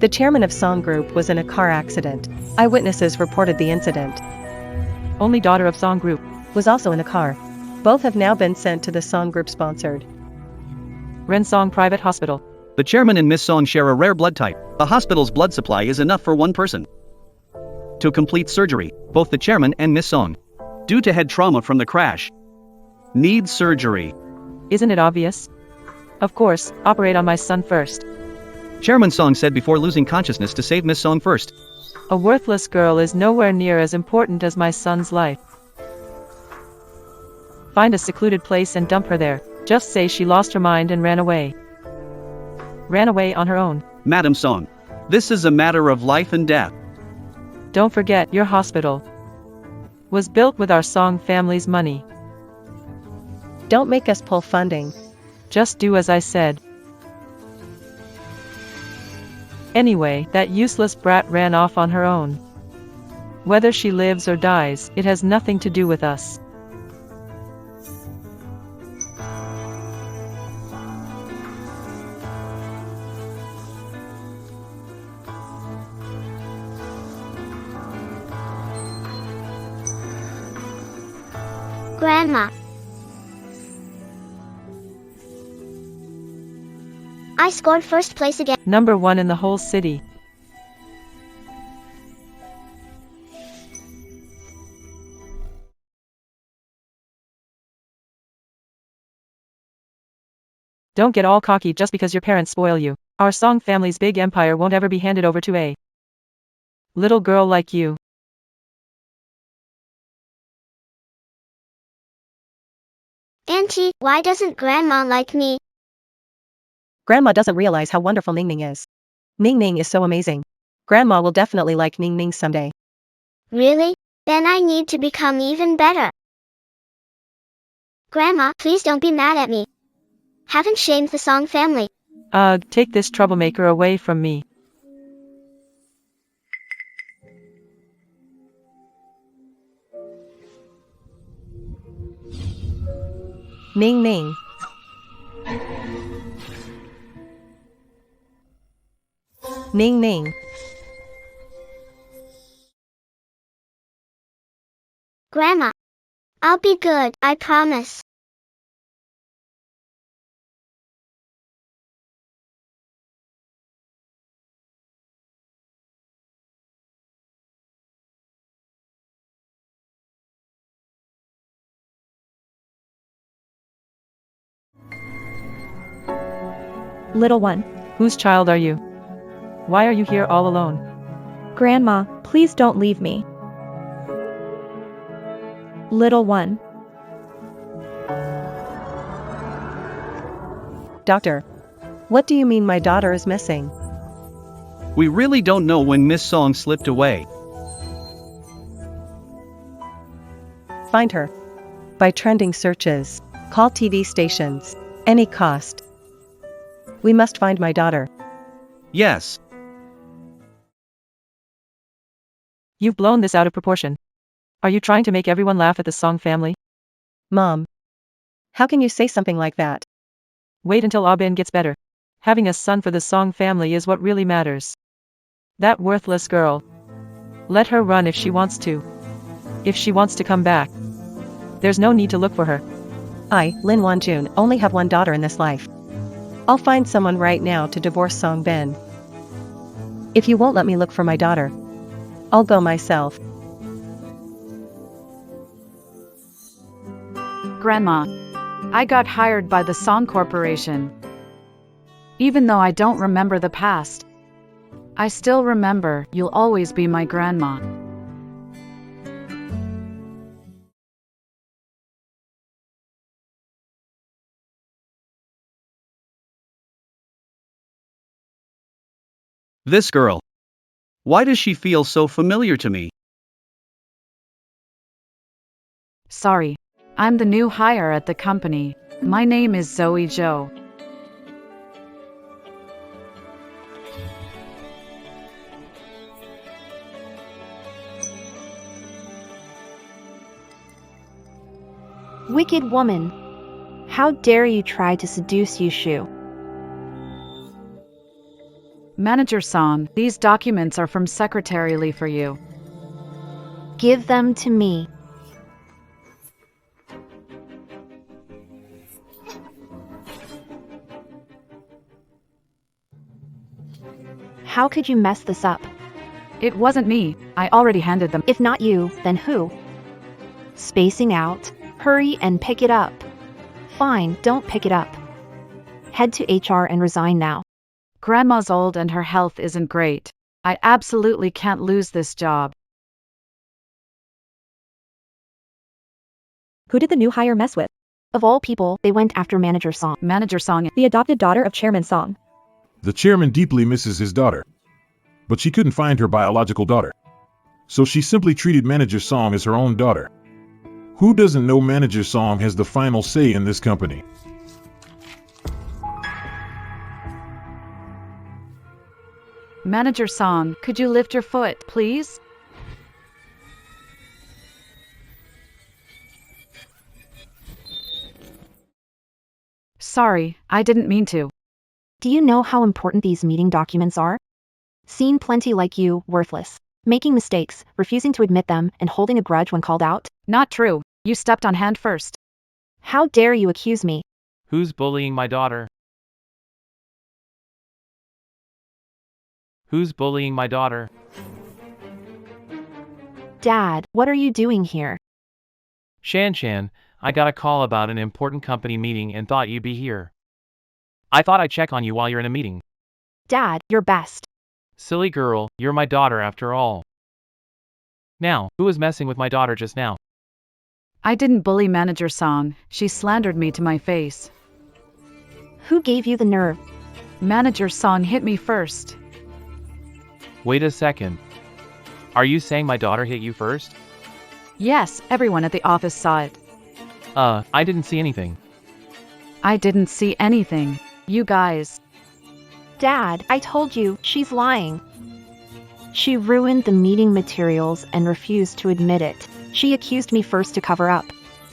The chairman of song group was in a car accident. Eyewitnesses reported the incident. Only daughter of song group Was also in a car. Both have now been sent to the song group sponsored Ren Song Private Hospital. The chairman and Miss Song share a rare blood type. The hospital's blood supply is enough for one person to complete surgery. Both the chairman and Miss Song, due to head trauma from the crash, need surgery. Isn't it obvious? Of course, operate on my son first. Chairman Song said before losing consciousness to save Miss Song first. A worthless girl is nowhere near as important as my son's life. Find a secluded place and dump her there. Just say she lost her mind and ran away. Ran away on her own. Madam Song, this is a matter of life and death. Don't forget, your hospital was built with our song family's money. Don't make us pull funding. Just do as I said. Anyway, that useless brat ran off on her own. Whether she lives or dies, it has nothing to do with us. Grandma. I scored first place again. Number 1 in the whole city. Don't get all cocky just because your parents spoil you. Our song family's big empire won't ever be handed over to a little girl like you. Auntie, why doesn't Grandma like me? Grandma doesn't realize how wonderful Ning Ning is. Ning Ning is so amazing. Grandma will definitely like Ning Ning someday. Really? Then I need to become even better. Grandma, please don't be mad at me. Haven't shamed the song family. Take this troublemaker away from me. Ning Ning. Ning Ning. Grandma. I'll be good, I promise. Little one. Whose child are you? Why are you here all alone? Grandma, please don't leave me. Little one. Doctor. What do you mean my daughter is missing? We really don't know when Miss Song slipped away. Find her. By trending searches. Call TV stations. Any cost. We must find my daughter. Yes. You've blown this out of proportion. Are you trying to make everyone laugh at the Song family? Mom. How can you say something like that? Wait until Abin gets better. Having a son for the Song family is what really matters. That worthless girl. Let her run if she wants to. If she wants to come back. There's no need to look for her. I, Lin Wanjun, only have one daughter in this life. I'll find someone right now to divorce Song Bin. If you won't let me look for my daughter, I'll go myself. Grandma. I got hired by the Song Corporation. Even though I don't remember the past, I still remember you'll always be my grandma. This girl. Why does she feel so familiar to me? Sorry. I'm the new hire at the company. My name is Zoe Zhou. Wicked woman. How dare you try to seduce Yushu? Manager Song, these documents are from Secretary Lee for you. Give them to me. How could you mess this up? It wasn't me. I already handed them. If not you, then who? Spacing out. Hurry and pick it up. Fine, don't pick it up. Head to HR and resign now. Grandma's old and her health isn't great. I absolutely can't lose this job. Who did the new hire mess with? Of all people, they went after Manager Song. Manager Song, The adopted daughter of Chairman Song. The chairman deeply misses his daughter, but she couldn't find her biological daughter. So she simply treated Manager Song as her own daughter. Who doesn't know Manager Song has the final say in this company? Manager Song, could you lift your foot, please? Sorry, I didn't mean to. Do you know how important these meeting documents are? Seen plenty like you, worthless. Making mistakes, refusing to admit them, and holding a grudge when called out? Not true. You stepped on hand first. How dare you accuse me? Who's bullying my daughter? Who's bullying my daughter? Dad, what are you doing here? Shan, I got a call about an important company meeting and thought you'd be here. I thought I'd check on you while you're in a meeting. Dad, you're best. Silly girl, you're my daughter after all. Now, who was messing with my daughter just now? I didn't bully Manager Song. She slandered me to my face. Who gave you the nerve? Manager Song hit me first. Wait a second. Are you saying my daughter hit you first? Yes, everyone at the office saw it. I didn't see anything. I didn't see anything. You guys. Dad, I told you, she's lying. She ruined the meeting materials and refused to admit it. She accused me first to cover up.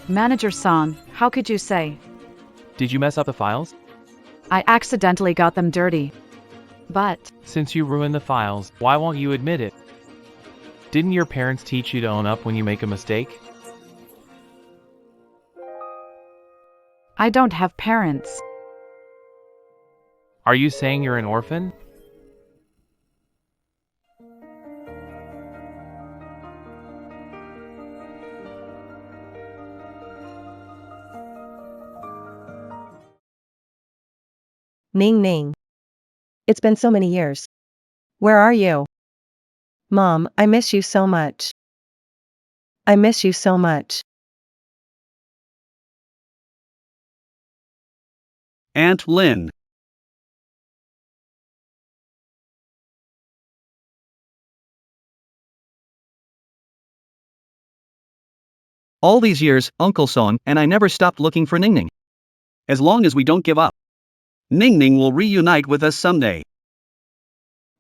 Manager Song, how could you say? Did you mess up the files? I accidentally got them dirty. But Since you ruined the files, why won't you admit it? Didn't your parents teach you to own up when you make a mistake? I don't have parents. Are you saying you're an orphan? Ning Ning. It's been so many years. Where are you? Mom, I miss you so much. I miss you so much. Aunt Lynn. All these years, Uncle Song and I never stopped looking for Ning Ning. As long as we don't give up, Ning Ning will reunite with us someday.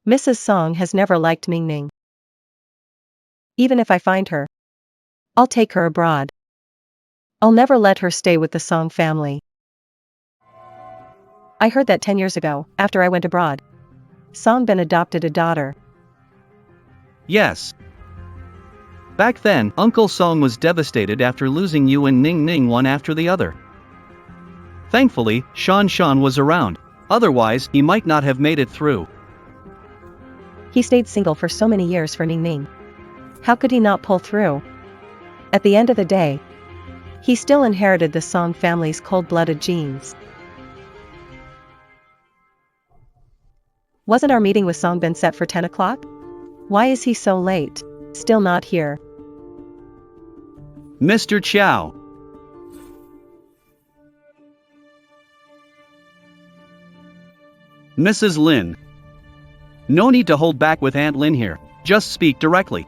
Mrs. Song has never liked Ning Ning. Even if I find her, I'll take her abroad. I'll never let her stay with the Song family. I heard that 10 years ago, after I went abroad, Song Ben adopted a daughter. Yes. Back then, Uncle Song was devastated after losing you and Ning Ning one after the other. Thankfully, Shan was around. Otherwise, he might not have made it through. He stayed single for so many years for Ning Ning. How could he not pull through? At the end of the day, he still inherited the Song family's cold-blooded genes. Wasn't our meeting with Song Ben set for 10 o'clock? Why is he so late? Still not here. Mr. Chow. Mrs. Lin. No need to hold back with Aunt Lin here. Just speak directly.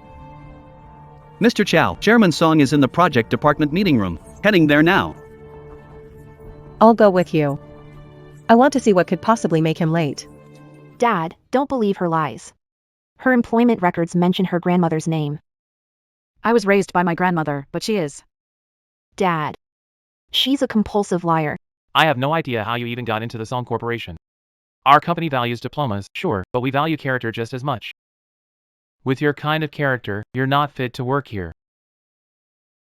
Mr. Chow, Chairman Song is in the project department meeting room. Heading there now. I'll go with you. I want to see what could possibly make him late. Dad, don't believe her lies. Her employment records mention her grandmother's name. I was raised by my grandmother, but she is. Dad. She's a compulsive liar. I have no idea how you even got into the Song Corporation. Our company values diplomas, sure, but we value character just as much. With your kind of character, you're not fit to work here.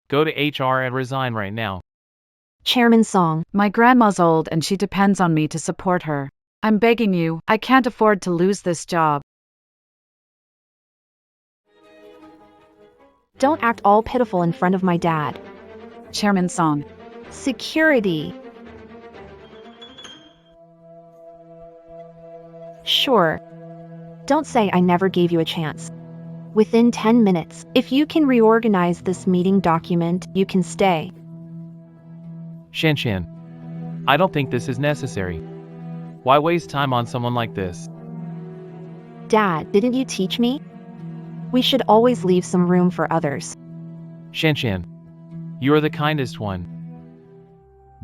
Go to HR and resign right now. Chairman Song. My grandma's old and she depends on me to support her. I'm begging you, I can't afford to lose this job. Don't act all pitiful in front of my dad. Chairman Song. Security. Sure. Don't say I never gave you a chance. Within 10 minutes, if you can reorganize this meeting document, you can stay. Shan, I don't think this is necessary. Why waste time on someone like this? Dad, didn't you teach me? We should always leave some room for others. Shan, you're the kindest one.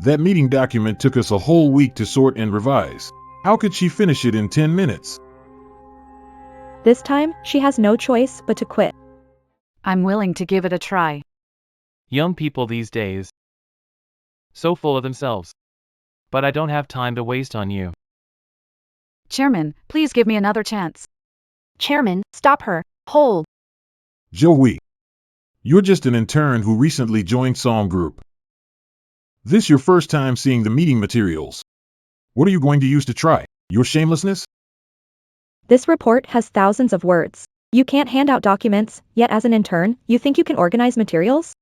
That meeting document took us a whole week to sort and revise. How could she finish it in 10 minutes? This time, she has no choice but to quit. I'm willing to give it a try. Young people these days. So full of themselves. But I don't have time to waste on you. Chairman, please give me another chance. Chairman, stop her. Hold. Joey, you're just an intern who recently joined Song Group. This your first time seeing the meeting materials. What are you going to use to try? Your shamelessness? This report has thousands of words. You can't hand out documents, yet as an intern, you think you can organize materials?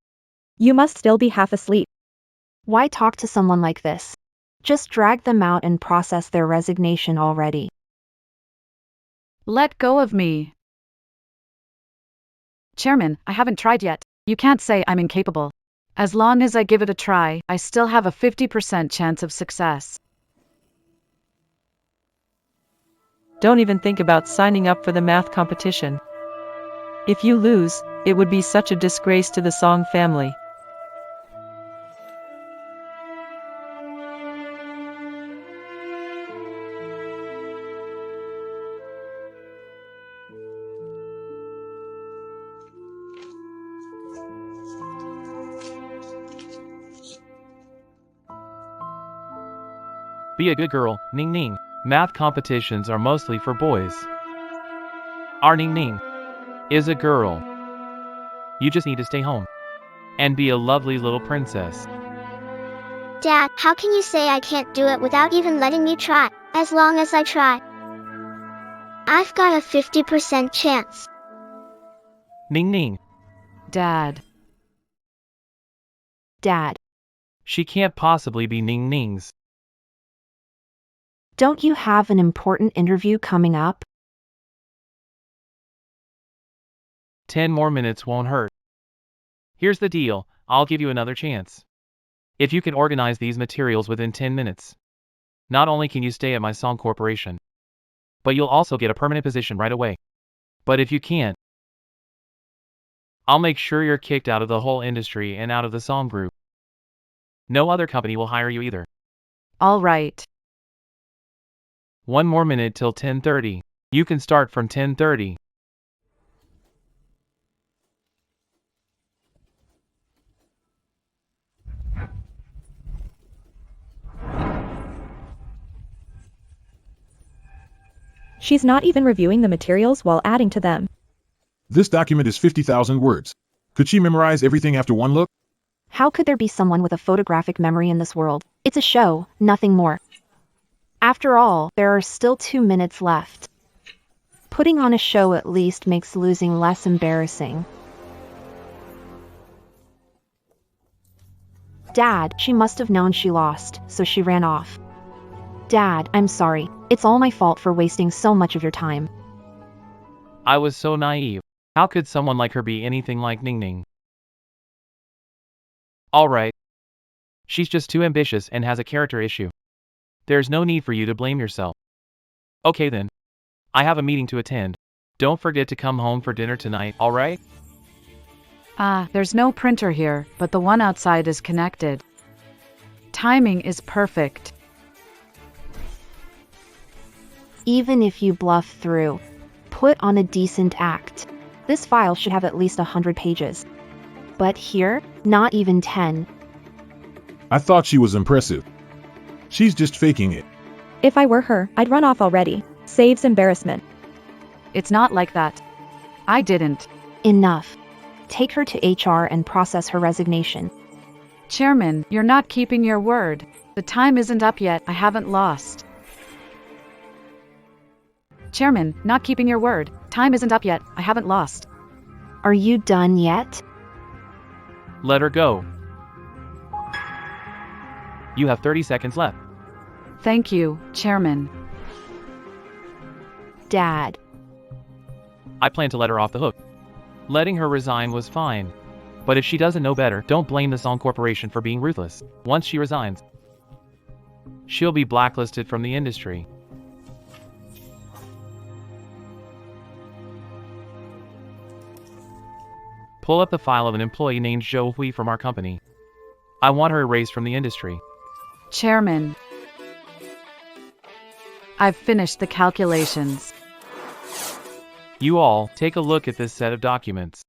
You must still be half asleep. Why talk to someone like this? Just drag them out and process their resignation already. Let go of me. Chairman, I haven't tried yet. You can't say I'm incapable. As long as I give it a try, I still have a 50% chance of success. Don't even think about signing up for the math competition. If you lose, it would be such a disgrace to the Song family. Be a good girl, Ning Ning. Math competitions are mostly for boys. Our Ning Ning is a girl. You just need to stay home and be a lovely little princess. Dad, how can you say I can't do it without even letting me try? As long as I try, I've got a 50% chance. Ning Ning, Dad. Dad, she can't possibly be Ning Ning's. don't you have an important interview coming up? 10 more minutes won't hurt. Here's the deal, I'll give you another chance. If you can organize these materials within 10 minutes, not only can you stay at my Song Corporation, but you'll also get a permanent position right away. But if you can't, I'll make sure you're kicked out of the whole industry and out of the Song Group. No other company will hire you either. All right. 1 more minute till 10:30. You can start from 10:30. She's not even reviewing the materials while adding to them. This document is 50,000 words. Could she memorize everything after one look? How could there be someone with a photographic memory in this world? It's a show, nothing more. After all, there are still 2 minutes left. Putting on a show at least makes losing less embarrassing. Dad, she must have known she lost, so she ran off. Dad, I'm sorry. It's all my fault for wasting so much of your time. I was so naive. How could someone like her be anything like Ning Ning? Alright. She's just too ambitious and has a character issue. There's no need for you to blame yourself. Okay then. I have a meeting to attend. Don't forget to come home for dinner tonight, alright? There's no printer here, but the one outside is connected. Timing is perfect. Even if you bluff through, put on a decent act. This file should have at least 100 pages. But here, not even 10. I thought she was impressive. She's just faking it. If I were her, I'd run off already. Saves embarrassment. It's not like that. I didn't. Enough. Take her to HR and process her resignation. Chairman, you're not keeping your word. The time isn't up yet, I haven't lost. Chairman, not keeping your word. Time isn't up yet, I haven't lost. Are you done yet? Let her go. You have 30 seconds left. Thank you, Chairman. Dad. I plan to let her off the hook. Letting her resign was fine. But if she doesn't know better, don't blame the Song Corporation for being ruthless. Once she resigns, she'll be blacklisted from the industry. Pull up the file of an employee named Zhou Hui from our company. I want her erased from the industry. Chairman. I've finished the calculations. You all, take a look at this set of documents.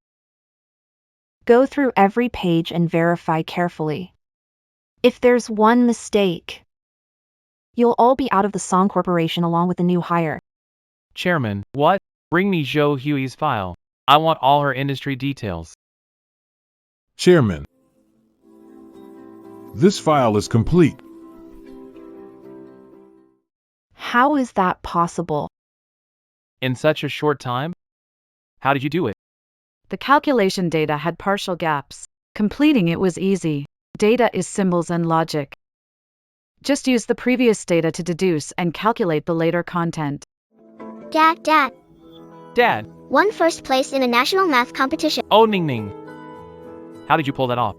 Go through every page and verify carefully. If there's one mistake, you'll all be out of the Song Corporation along with the new hire. Chairman, what? Bring me Zhou Hui's file. I want all her industry details. Chairman. This file is complete. How is that possible? In such a short time? How did you do it? The calculation data had partial gaps. Completing it was easy. Data is symbols and logic. Just use the previous data to deduce and calculate the later content. Dad, Dad! won first place in a national math competition. Oh, Ning Ning! How did you pull that off?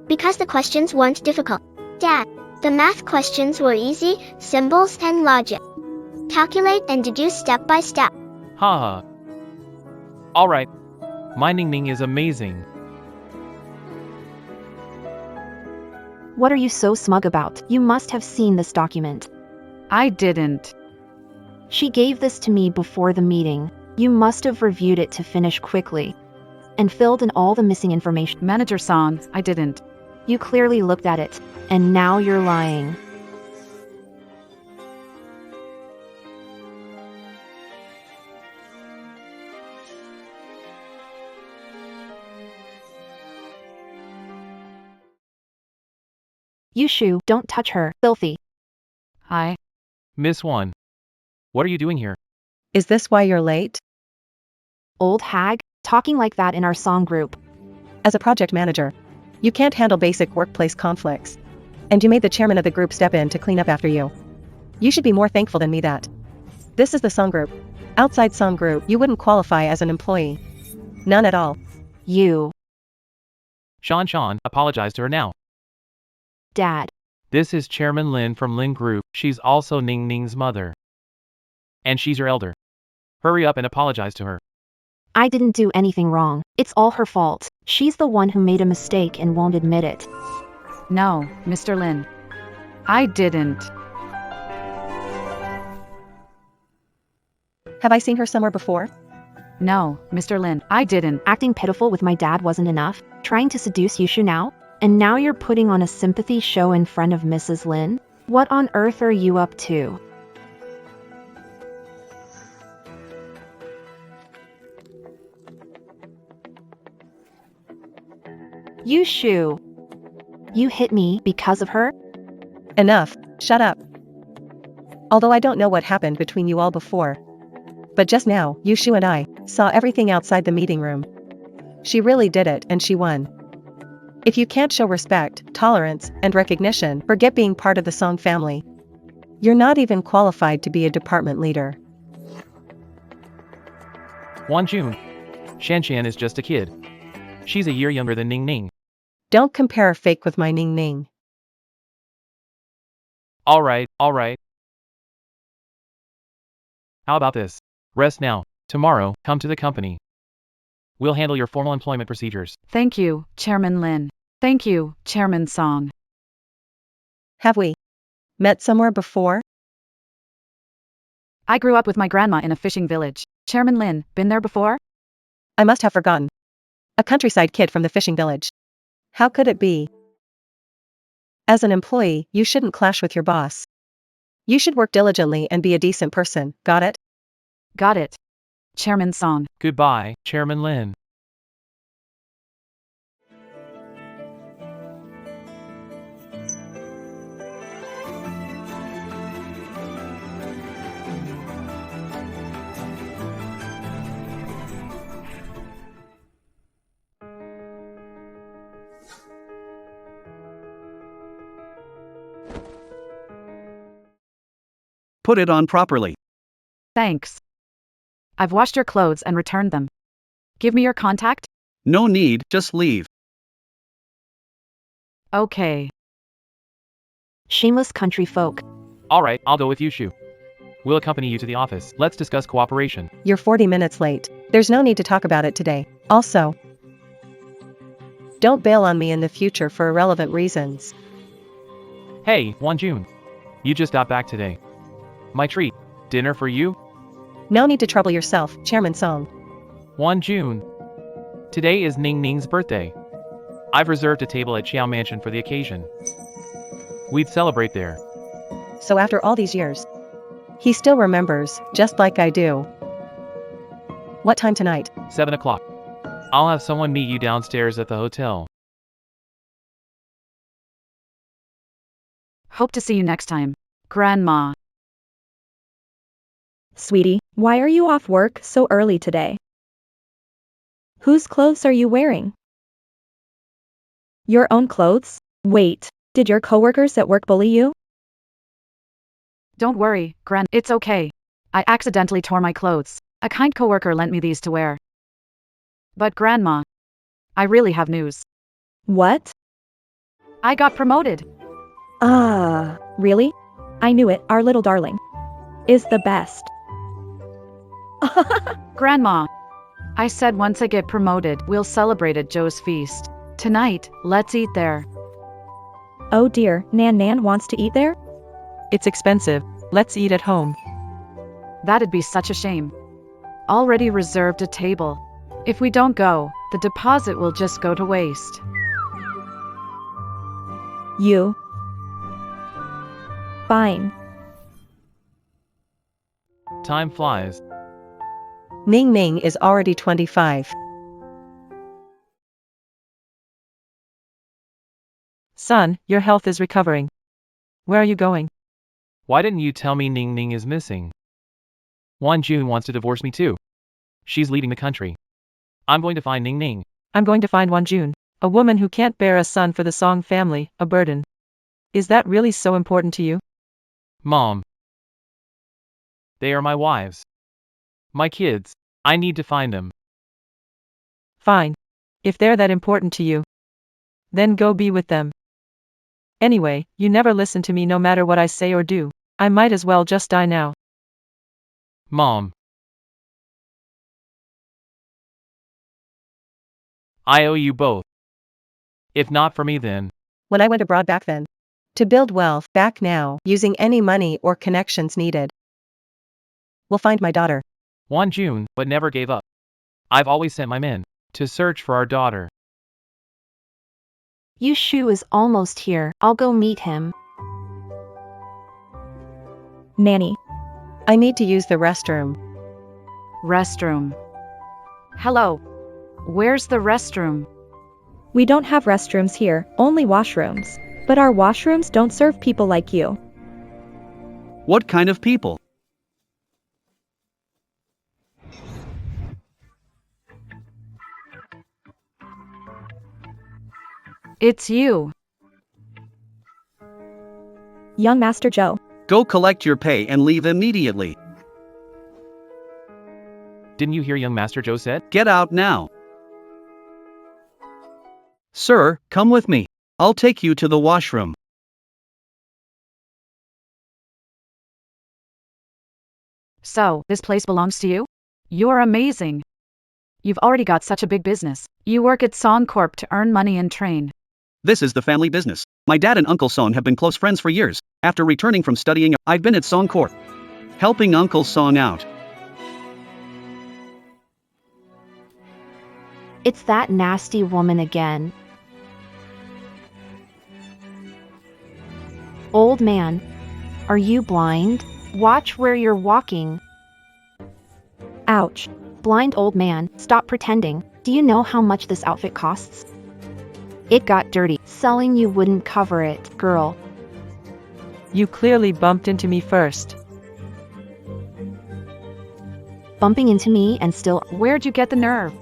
Because the questions weren't difficult. Dad, the math questions were easy, symbols and logic. Calculate and deduce step by step. Haha. Alright. My Ning Ning is amazing. What are you so smug about? You must have seen this document. I didn't. She gave this to me before the meeting. You must have reviewed it to finish quickly and filled in all the missing information. Manager Song, I didn't. You clearly looked at it, and now you're lying. Yushu, don't touch her, filthy. Hi. Miss One. What are you doing here? Is this why you're late? Old hag, talking like that in our song group. As a project manager, you can't handle basic workplace conflicts. And you made the chairman of the group step in to clean up after you. You should be more thankful than me that this is the song group. Outside song group, you wouldn't qualify as an employee. None at all. You. Sean, apologize to her now. Dad. This is Chairman Lin from Lin Group. She's also Ning Ning's mother. And she's your elder. Hurry up and apologize to her. I didn't do anything wrong. It's all her fault. She's the one who made a mistake and won't admit it. No, Mr. Lin. I didn't. Have I seen her somewhere before? No, Mr. Lin, I didn't. Acting pitiful with my dad wasn't enough? Trying to seduce Yushu now? And now you're putting on a sympathy show in front of Mrs. Lin? What on earth are you up to? Yushu. You hit me because of her? Enough, shut up. Although I don't know what happened between you all before. But just now, Yushu and I saw everything outside the meeting room. She really did it and she won. If you can't show respect, tolerance, and recognition, forget being part of the Song family. You're not even qualified to be a department leader. Wanjun. Shanshan is just a kid. She's a year younger than Ning Ning. Don't compare fake with my Ning Ning. Alright. How about this? Rest now. Tomorrow, come to the company. We'll handle your formal employment procedures. Thank you, Chairman Lin. Thank you, Chairman Song. Have we met somewhere before? I grew up with my grandma in a fishing village. Chairman Lin, been there before? I must have forgotten. A countryside kid from the fishing village. How could it be? As an employee, you shouldn't clash with your boss. You should work diligently and be a decent person, got it? Got it. Chairman Song. Goodbye, Chairman Lin. Put it on properly. Thanks. I've washed your clothes and returned them. Give me your contact? No need, just leave. Okay. Shameless country folk. Alright, I'll go with you, Shu. We'll accompany you to the office. Let's discuss cooperation. You're 40 minutes late. There's no need to talk about it today. Also, don't bail on me in the future for irrelevant reasons. Hey, Jun. You just got back today. My treat. Dinner for you? No need to trouble yourself, Chairman Song. Jun. Today is Ning Ning's birthday. I've reserved a table at Xiao Mansion for the occasion. We'd celebrate there. So after all these years, he still remembers, just like I do. What time tonight? 7 o'clock. I'll have someone meet you downstairs at the hotel. Hope to see you next time, Grandma. Sweetie, why are you off work so early today? Whose clothes are you wearing? Your own clothes? Wait, did your coworkers at work bully you? Don't worry, Gran. It's okay. I accidentally tore my clothes. A kind coworker lent me these to wear. But Grandma, I really have news. What? I got promoted. Ah, really? I knew it, our little darling is the best. Grandma, I said once I get promoted, we'll celebrate at Joe's feast. Tonight, let's eat there. Oh dear, Nan wants to eat there? It's expensive. Let's eat at home. That'd be such a shame. Already reserved a table. If we don't go, the deposit will just go to waste. You. Fine. Time flies. Ning Ning is already 25. Son, your health is recovering. Where are you going? Why didn't you tell me Ning Ning is missing? Jun wants to divorce me too. She's leaving the country. I'm going to find Ning Ning. I'm going to find Jun, a woman who can't bear a son for the Song family, a burden. Is that really so important to you? Mom. They are my wives. My kids. I need to find them. Fine. If they're that important to you, then go be with them. Anyway, you never listen to me no matter what I say or do. I might as well just die now. Mom. I owe you both. If not for me then. When I went abroad back then. To build wealth back now, using any money or connections needed. We'll find my daughter. Jun, but never gave up. I've always sent my men to search for our daughter. Yushu is almost here. I'll go meet him. Nanny. I need to use the restroom. Restroom. Hello. Where's the restroom? We don't have restrooms here, only washrooms. But our washrooms don't serve people like you. What kind of people? It's you. Young Master Joe. Go collect your pay and leave immediately. Didn't you hear young Master Joe said? Get out now. Sir, come with me. I'll take you to the washroom. So, this place belongs to you? You're amazing. You've already got such a big business. You work at Song Corp to earn money and train. This is the family business. My dad and Uncle Song have been close friends for years. After returning from studying, I've been at Song Corp, helping Uncle Song out. It's that nasty woman again. Old man, Are you blind? Watch where you're walking. Ouch. Blind old man, stop pretending. Do you know how much this outfit costs? It got dirty. Selling you wouldn't cover it, girl. You clearly bumped into me first. Bumping into me and still. Where'd you get the nerve?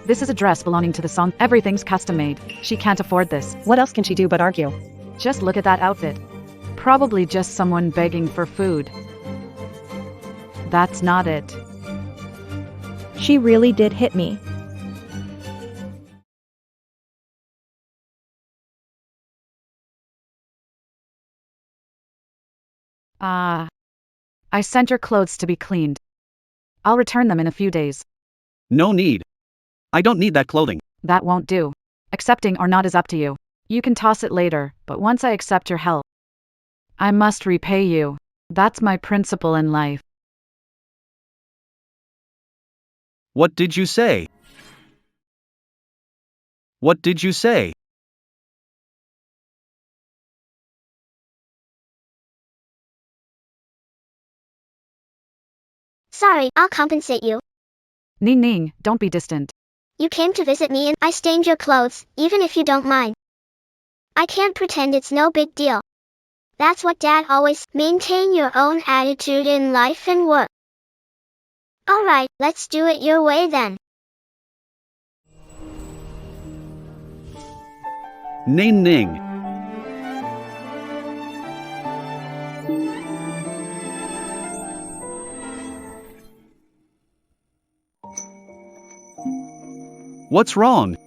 This is a dress belonging to the song. Everything's custom made. She can't afford this. What else can she do but argue? Just look at that outfit. Probably just someone begging for food. That's not it. She really did hit me. I sent your clothes to be cleaned. I'll return them in a few days. No need. I don't need that clothing. That won't do. Accepting or not is up to you. You can toss it later, but once I accept your help, I must repay you. That's my principle in life. What did you say? What did you say? Sorry, I'll compensate you. Ning Ning, don't be distant. You came to visit me and I stained your clothes, even if you don't mind. I can't pretend it's no big deal. That's what Dad always, maintain your own attitude in life and work. Alright, let's do it your way then. Ning Ning. What's wrong?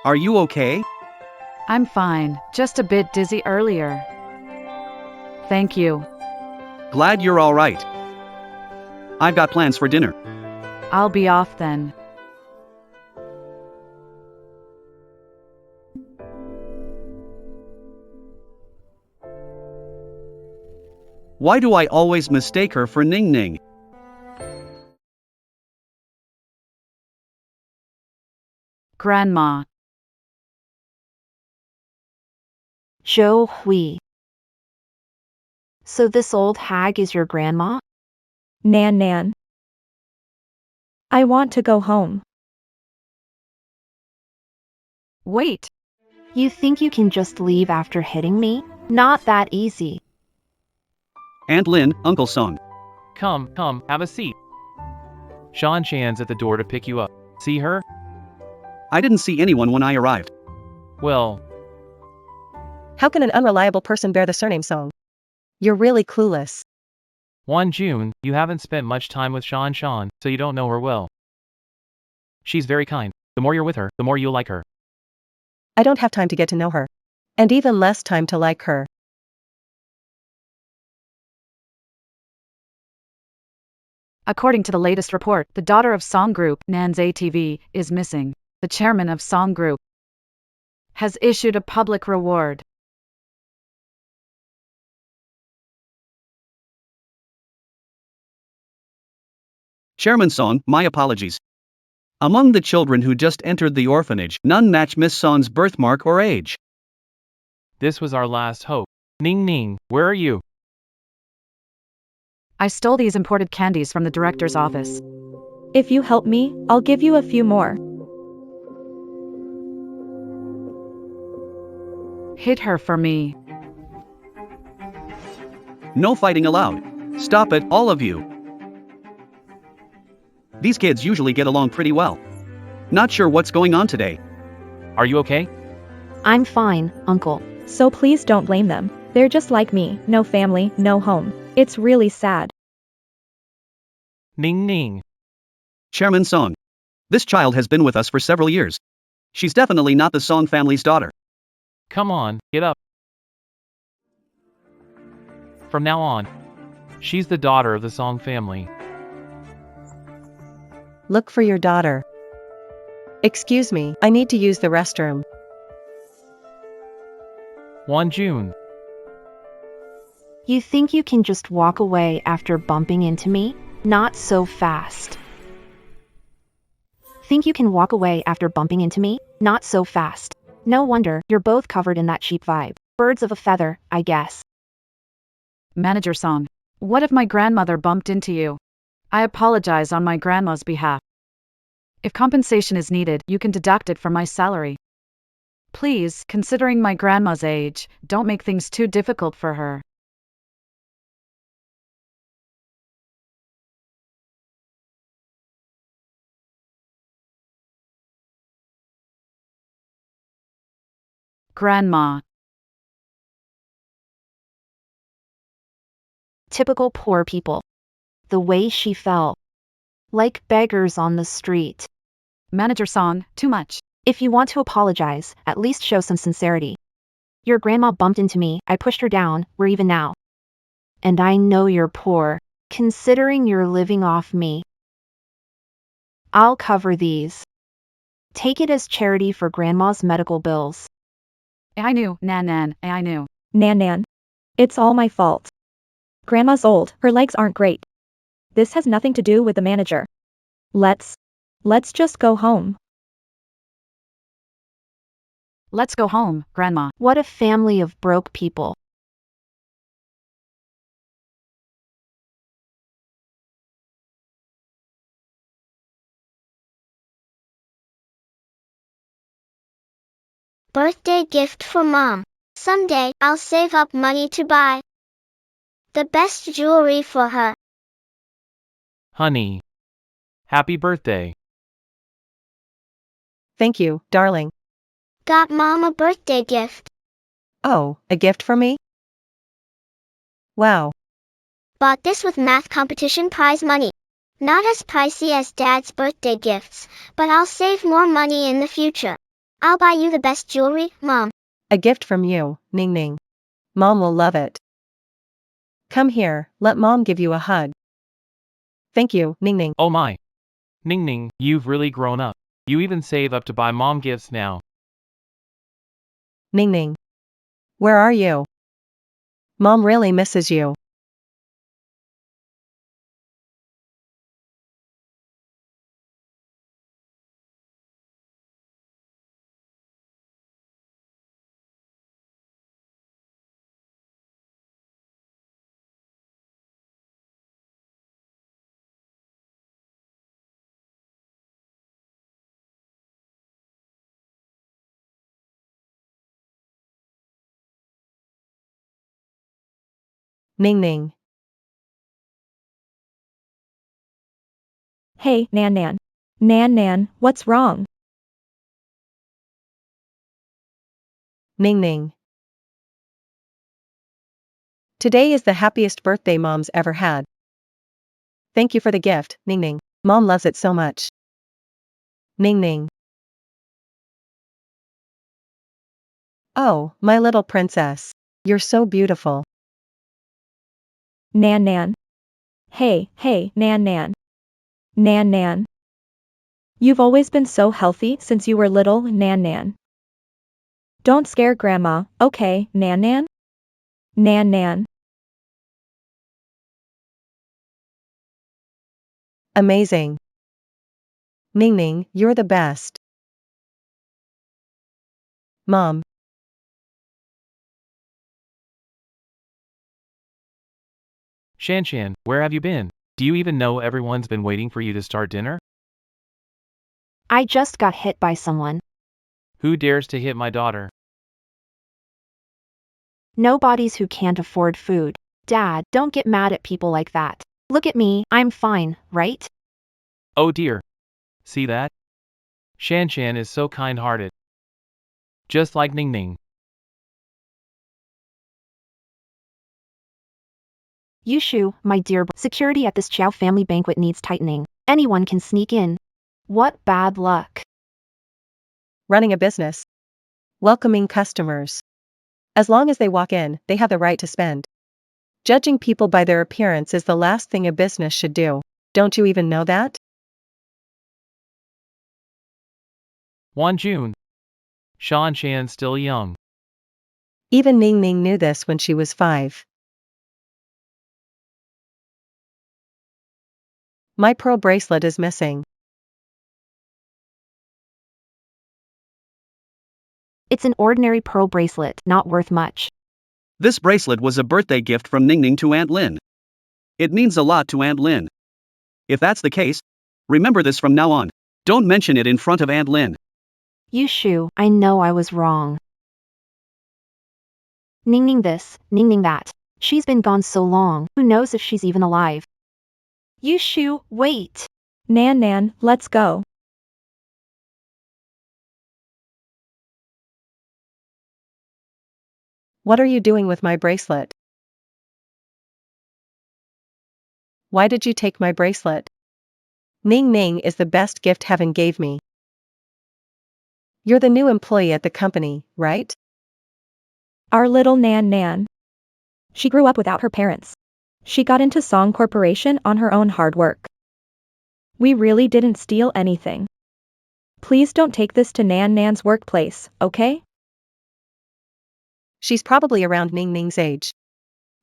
Are you okay? I'm fine, just a bit dizzy earlier. Thank you. Glad you're all right. I've got plans for dinner. I'll be off then. Why do I always mistake her for Ning Ning? Grandma. Zhou Hui. So this old hag is your grandma? Nan. I want to go home. Wait. You think you can just leave after hitting me? Not that easy. Aunt Lin, Uncle Song. Come, have a seat. Shan Chan's at the door to pick you up. See her? I didn't see anyone when I arrived. Well, How can an unreliable person bear the surname Song? You're really clueless. 1 June, you haven't spent much time with Shan, so you don't know her well. She's very kind. The more you're with her, the more you'll like her. I don't have time to get to know her. And even less time to like her. According to the latest report, the daughter of Song Group, Nan's ATV, is missing. The chairman of Song Group has issued a public reward. Chairman Song, my apologies. Among the children who just entered the orphanage, none match Miss Song's birthmark or age. This was our last hope. Ning Ning, where are you? I stole these imported candies from the director's office. If you help me, I'll give you a few more. Hit her for me. No fighting allowed. Stop it, all of you. These kids usually get along pretty well. Not sure what's going on today. Are you okay? I'm fine, Uncle. So please don't blame them. They're just like me, no family, no home. It's really sad. Ning Ning. Chairman Song. This child has been with us for several years. She's definitely not the Song family's daughter. Come on, get up. From now on, she's the daughter of the Song family. Look for your daughter. Excuse me, I need to use the restroom. 1 June. You think you can just walk away after bumping into me? Not so fast. Think you can walk away after bumping into me? Not so fast. No wonder you're both covered in that cheap vibe. Birds of a feather, I guess. Manager song. What if my grandmother bumped into you? I apologize on my grandma's behalf. If compensation is needed, you can deduct it from my salary. Please, considering my grandma's age, don't make things too difficult for her. Grandma. Typical poor people. The way she fell. Like beggars on the street. Manager song, too much. If you want to apologize, at least show some sincerity. Your grandma bumped into me, I pushed her down, we're even now. And I know you're poor, considering you're living off me. I'll cover these. Take it as charity for grandma's medical bills. I knew, Nan, I knew. Nan. It's all my fault. Grandma's old, her legs aren't great. This has nothing to do with the manager. Let's just go home. Let's go home, Grandma. What a family of broke people. Birthday gift for Mom. Someday, I'll save up money to buy the best jewelry for her. Honey. Happy birthday. Thank you, darling. Got Mom a birthday gift. Oh, a gift for me? Wow. Bought this with math competition prize money. Not as pricey as Dad's birthday gifts, but I'll save more money in the future. I'll buy you the best jewelry, Mom. A gift from you, Ning Ning. Mom will love it. Come here, let Mom give you a hug. Thank you, Ning Ning. Oh my. Ning Ning, you've really grown up. You even save up to buy Mom gifts now. Ning Ning. Where are you? Mom really misses you. Ning Ning. Hey, Nan. Nan, what's wrong? Ning Ning. Today is the happiest birthday Mom's ever had. Thank you for the gift, Ning Ning. Mom loves it so much. Ning Ning. Oh, my little princess. You're so beautiful. Nan. Hey, Nan. Nan. You've always been so healthy since you were little, Nan. Don't scare Grandma, okay, Nan? Nan. Amazing. Ning Ning, you're the best. Mom. Shan, where have you been? Do you even know everyone's been waiting for you to start dinner? I just got hit by someone. Who dares to hit my daughter? Nobody's who can't afford food. Dad, don't get mad at people like that. Look at me, I'm fine, right? Oh dear. See that? Shan is so kind-hearted. Just like Ning Ning. Yushu, my dear, security at this Chow family banquet needs tightening. Anyone can sneak in. What bad luck. Running a business. Welcoming customers. As long as they walk in, they have the right to spend. Judging people by their appearance is the last thing a business should do. Don't you even know that? 1 June. Shan's still young. Even Ning Ning knew this when she was 5. My pearl bracelet is missing. It's an ordinary pearl bracelet, not worth much. This bracelet was a birthday gift from Ning Ning to Aunt Lin. It means a lot to Aunt Lin. If that's the case, remember this from now on. Don't mention it in front of Aunt Lin. Yushu, I know I was wrong. Ning Ning this, Ning Ning that. She's been gone so long, who knows if she's even alive. Yushu, wait. Nan Nan, let's go. What are you doing with my bracelet? Why did you take my bracelet? Ning Ning is the best gift heaven gave me. You're the new employee at the company, right? Our little Nan Nan. She grew up without her parents. She got into Song Corporation on her own hard work. We really didn't steal anything. Please don't take this to Nan Nan's workplace, okay? She's probably around Ning Ning's age.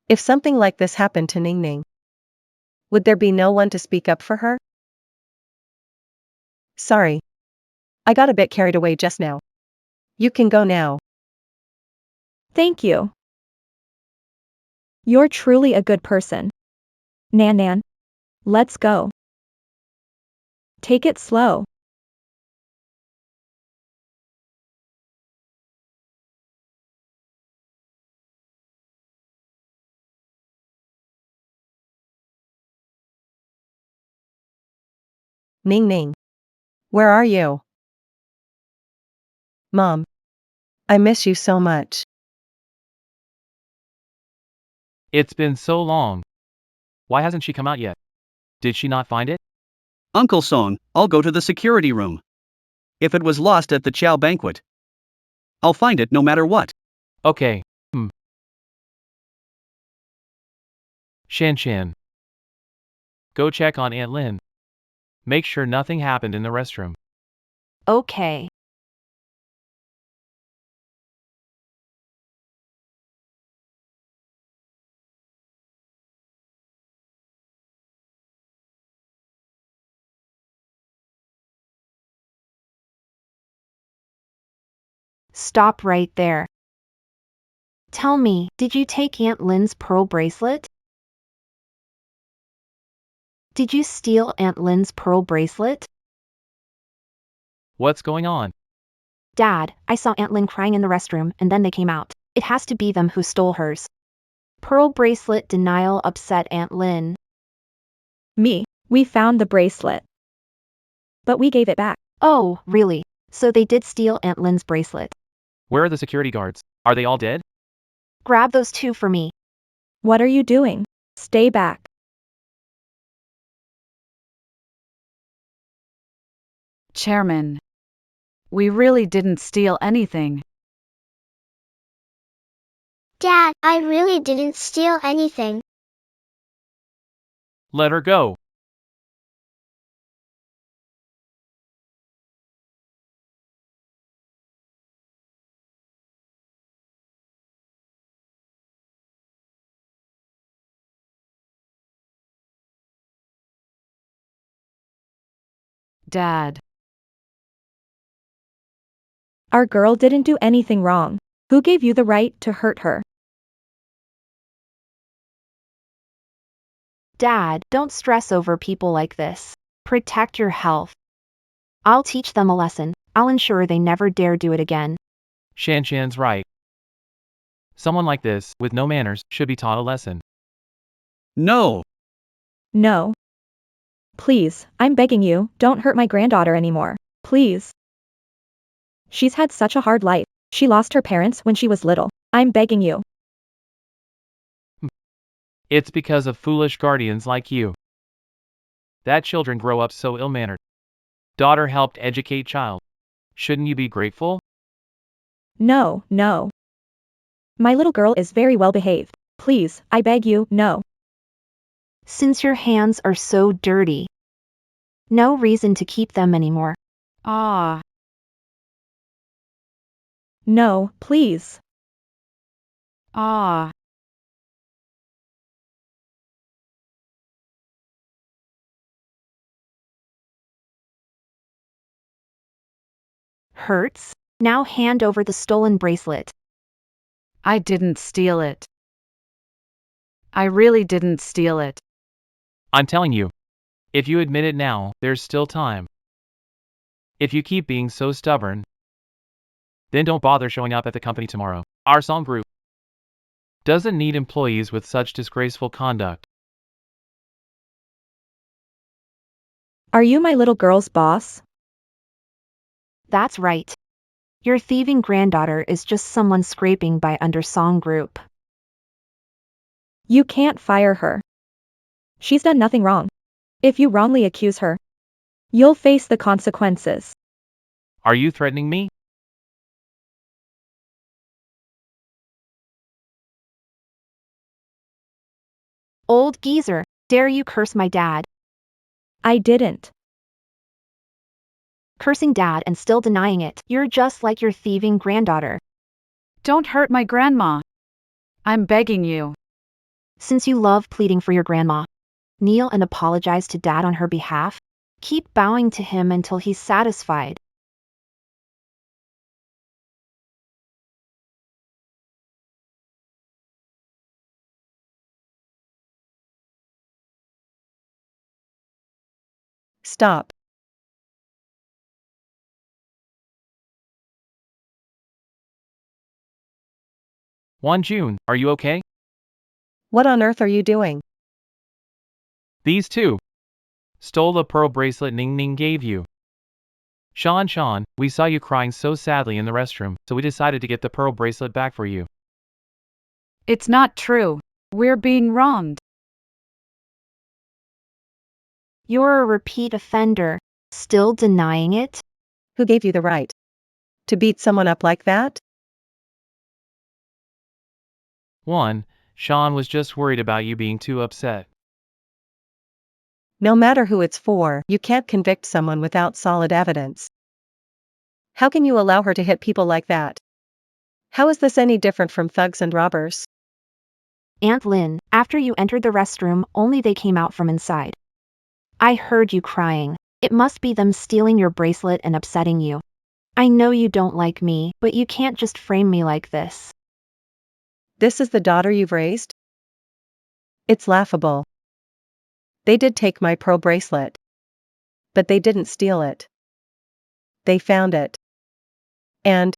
If something like this happened to Ning Ning, would there be no one to speak up for her? Sorry. I got a bit carried away just now. You can go now. Thank you. You're truly a good person. Nan Nan. Let's go. Take it slow. Ning Ning. Where are you? Mom. I miss you so much. It's been so long. Why hasn't she come out yet? Did she not find it? Uncle Song, I'll go to the security room. If it was lost at the Chow banquet, I'll find it no matter what. Okay. Shan Shan. Go check on Aunt Lin. Make sure nothing happened in the restroom. Okay. Stop right there. Tell me, did you take Aunt Lin's pearl bracelet? Did you steal Aunt Lin's pearl bracelet? What's going on? Dad, I saw Aunt Lin crying in the restroom and then they came out. It has to be them who stole hers. Pearl bracelet denial upset Aunt Lin. We found the bracelet. But we gave it back. Oh, really? So they did steal Aunt Lin's bracelet. Where are the security guards? Are they all dead? Grab those two for me. What are you doing? Stay back. Chairman. We really didn't steal anything. Dad, I really didn't steal anything. Let her go. Dad. Our girl didn't do anything wrong. Who gave you the right to hurt her? Dad, don't stress over people like this. Protect your health. I'll teach them a lesson. I'll ensure they never dare do it again. Shan Shan's right. Someone like this, with no manners, should be taught a lesson. No. No. Please, I'm begging you, don't hurt my granddaughter anymore. Please. She's had such a hard life. She lost her parents when she was little. I'm begging you. It's because of foolish guardians like you that children grow up so ill-mannered. Daughter helped educate child. Shouldn't you be grateful? No. My little girl is very well behaved. Please, I beg you, no. Since your hands are so dirty, no reason to keep them anymore. Ah. No, please. Ah. Hurts? Now hand over the stolen bracelet. I didn't steal it. I really didn't steal it. I'm telling you. If you admit it now, there's still time. If you keep being so stubborn, then don't bother showing up at the company tomorrow. Our song group doesn't need employees with such disgraceful conduct. Are you my little girl's boss? That's right. Your thieving granddaughter is just someone scraping by under song group. You can't fire her. She's done nothing wrong. If you wrongly accuse her, you'll face the consequences. Are you threatening me? Old geezer, dare you curse my dad? I didn't. Cursing dad and still denying it. You're just like your thieving granddaughter. Don't hurt my grandma. I'm begging you. Since you love pleading for your grandma, kneel and apologize to dad on her behalf. Keep bowing to him until he's satisfied. Stop. June, are you okay? What on earth are you doing? These two stole the pearl bracelet Ning Ning gave you. Sean, we saw you crying so sadly in the restroom, so we decided to get the pearl bracelet back for you. It's not true. We're being wronged. You're a repeat offender. Still denying it? Who gave you the right to beat someone up like that? Sean was just worried about you being too upset. No matter who it's for, you can't convict someone without solid evidence. How can you allow her to hit people like that? How is this any different from thugs and robbers? Aunt Lynn, after you entered the restroom, only they came out from inside. I heard you crying. It must be them stealing your bracelet and upsetting you. I know you don't like me, but you can't just frame me like this. This is the daughter you've raised? It's laughable. They did take my pearl bracelet. But they didn't steal it. They found it. And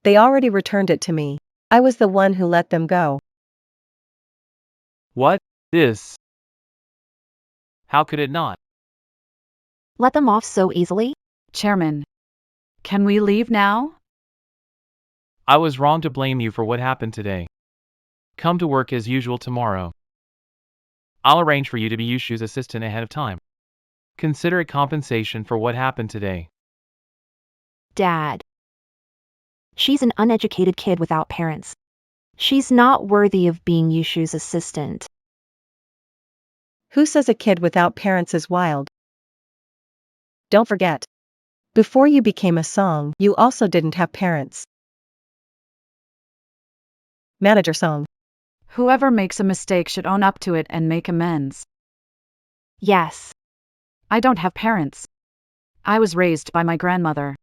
they already returned it to me. I was the one who let them go. What? This? How could it not? Let them off so easily? Chairman, can we leave now? I was wrong to blame you for what happened today. Come to work as usual tomorrow. I'll arrange for you to be Yushu's assistant ahead of time. Consider it compensation for what happened today. Dad. She's an uneducated kid without parents. She's not worthy of being Yushu's assistant. Who says a kid without parents is wild? Don't forget. Before you became a song, you also didn't have parents. Manager song. Whoever makes a mistake should own up to it and make amends. Yes. I don't have parents. I was raised by my grandmother.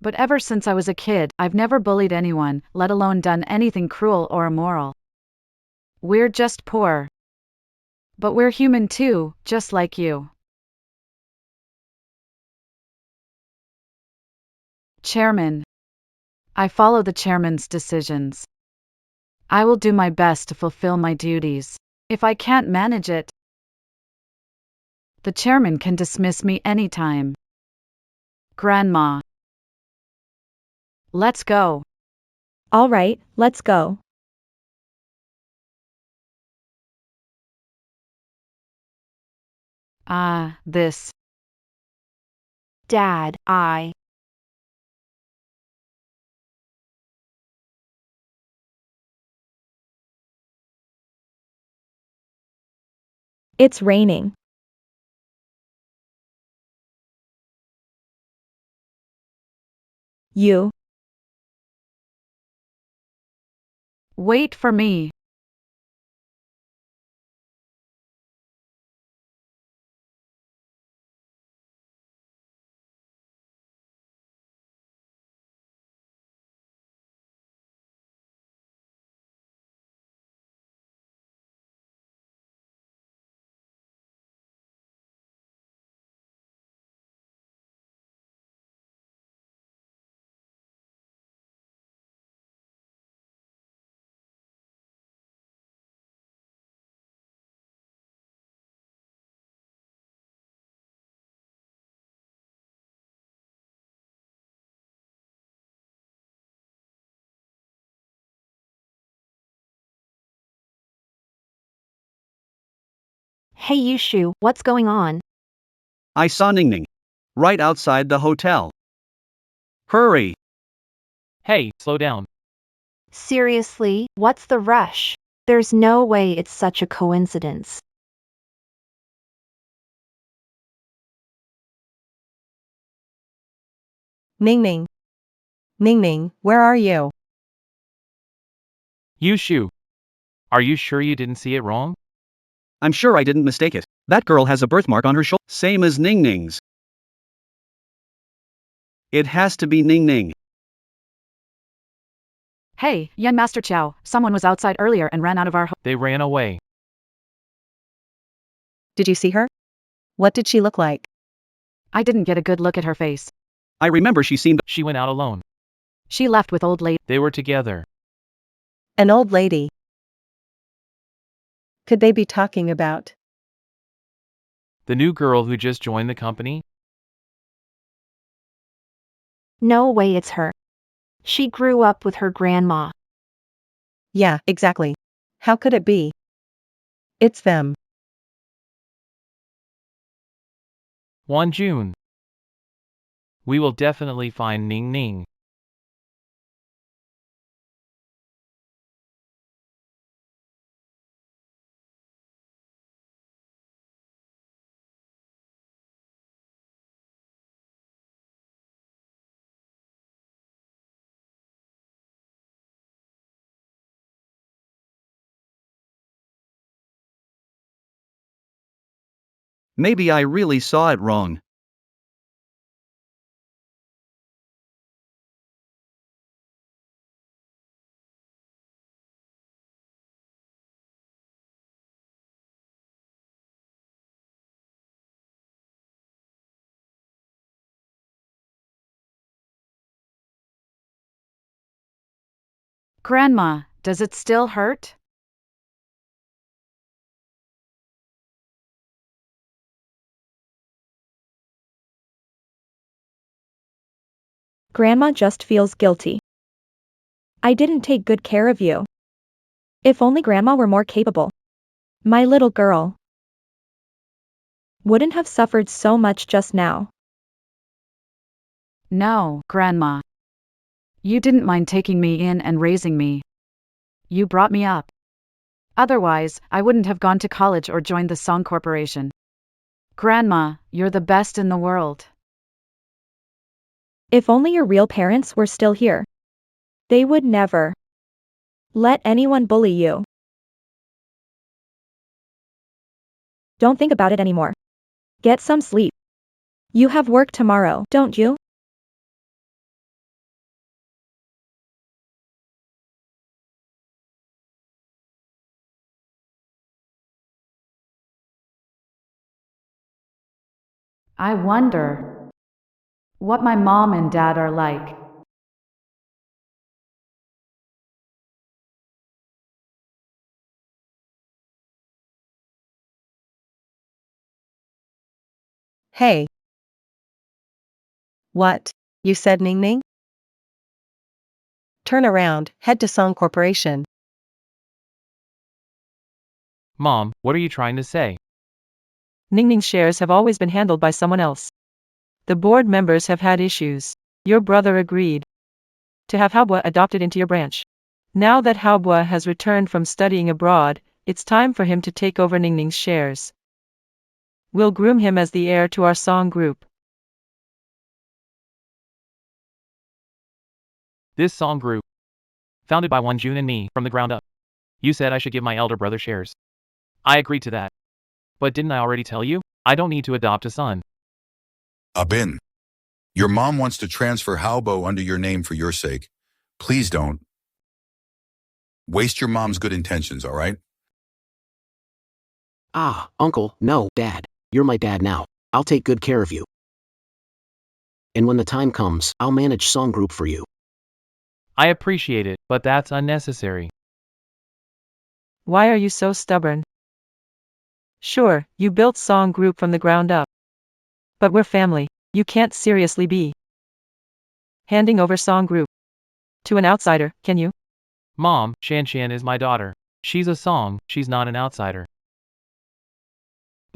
But ever since I was a kid, I've never bullied anyone, let alone done anything cruel or immoral. We're just poor. But we're human too, just like you. Chairman. I follow the chairman's decisions. I will do my best to fulfill my duties. If I can't manage it, the chairman can dismiss me anytime. Grandma. Let's go. All right, let's go. This. Dad, It's raining. You. Wait for me. Hey Yushu, what's going on? I saw Ning Ning. Right outside the hotel. Hurry! Hey, slow down. Seriously, what's the rush? There's no way it's such a coincidence. Ning Ning. Ning Ning, where are you? Yushu. Are you sure you didn't see it wrong? I'm sure I didn't mistake it. That girl has a birthmark on her shoulder, same as Ning Ning's. It has to be Ning Ning. Hey, Yen Master Chow, someone was outside earlier and ran out of our They ran away. Did you see her? What did she look like? I didn't get a good look at her face. I remember she seemed. She went out alone. She left with old lady. They were together. An old lady. Could they be talking about? The new girl who just joined the company? No way it's her. She grew up with her grandma. Yeah, exactly. How could it be? It's them. 1 June. We will definitely find Ning Ning. Maybe I really saw it wrong. Grandma, does it still hurt? Grandma just feels guilty. I didn't take good care of you. If only Grandma were more capable. My little girl wouldn't have suffered so much just now. No, Grandma. You didn't mind taking me in and raising me. You brought me up. Otherwise, I wouldn't have gone to college or joined the Song Corporation. Grandma, you're the best in the world. If only your real parents were still here. They would never let anyone bully you. Don't think about it anymore. Get some sleep. You have work tomorrow, don't you? I wonder what my mom and dad are like. Hey. What? You said Ning Ning? Turn around, head to Song Corporation. Mom, what are you trying to say? Ning Ning's shares have always been handled by someone else. The board members have had issues. Your brother agreed to have Haobua adopted into your branch. Now that Haobua has returned from studying abroad, it's time for him to take over Ning Ning's shares. We'll groom him as the heir to our song group. This song group, founded by Jun and me, from the ground up. You said I should give my elder brother shares. I agreed to that. But didn't I already tell you? I don't need to adopt a son. Abin. Your mom wants to transfer Haobo under your name for your sake. Please don't waste your mom's good intentions, all right? Ah, uncle, no, dad. You're my dad now. I'll take good care of you. And when the time comes, I'll manage song group for you. I appreciate it, but that's unnecessary. Why are you so stubborn? Sure, you built song group from the ground up. But we're family. You can't seriously be handing over song group to an outsider, can you? Mom, Shan Shan is my daughter. She's a song, she's not an outsider.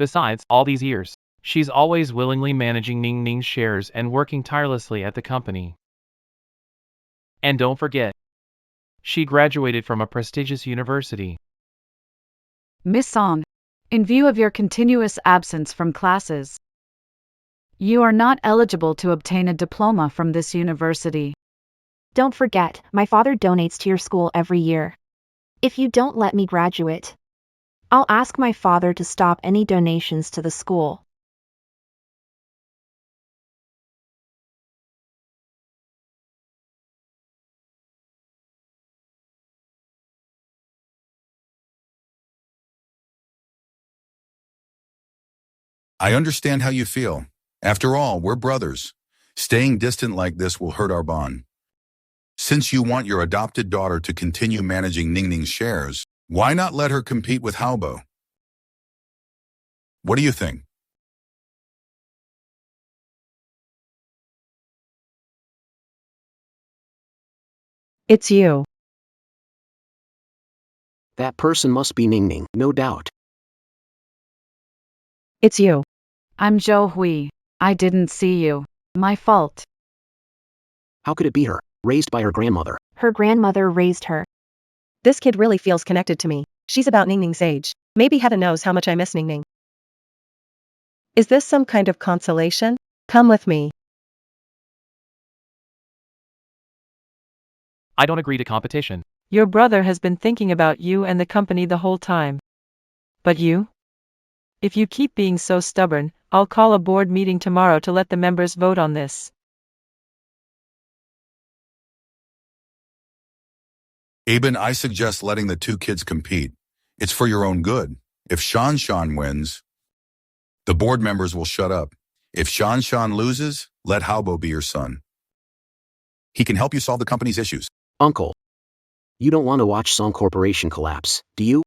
Besides, all these years, she's always willingly managing Ning Ning's shares and working tirelessly at the company. And don't forget, she graduated from a prestigious university. Miss Song, in view of your continuous absence from classes, you are not eligible to obtain a diploma from this university. Don't forget, my father donates to your school every year. If you don't let me graduate, I'll ask my father to stop any donations to the school. I understand how you feel. After all, we're brothers. Staying distant like this will hurt our bond. Since you want your adopted daughter to continue managing Ning Ning's shares, why not let her compete with Haobo? What do you think? It's you. That person must be Ning Ning, no doubt. It's you. I'm Zhou Hui. I didn't see you. My fault. How could it be her, raised by her grandmother? Her grandmother raised her. This kid really feels connected to me. She's about Ning Ning's age. Maybe heaven knows how much I miss Ning Ning. Is this some kind of consolation? Come with me. I don't agree to competition. Your brother has been thinking about you and the company the whole time. But you? If you keep being so stubborn, I'll call a board meeting tomorrow to let the members vote on this. Aben, I suggest letting the two kids compete. It's for your own good. If Shan wins, the board members will shut up. If Shan loses, let Haobo be your son. He can help you solve the company's issues. Uncle, you don't want to watch Song Corporation collapse, do you?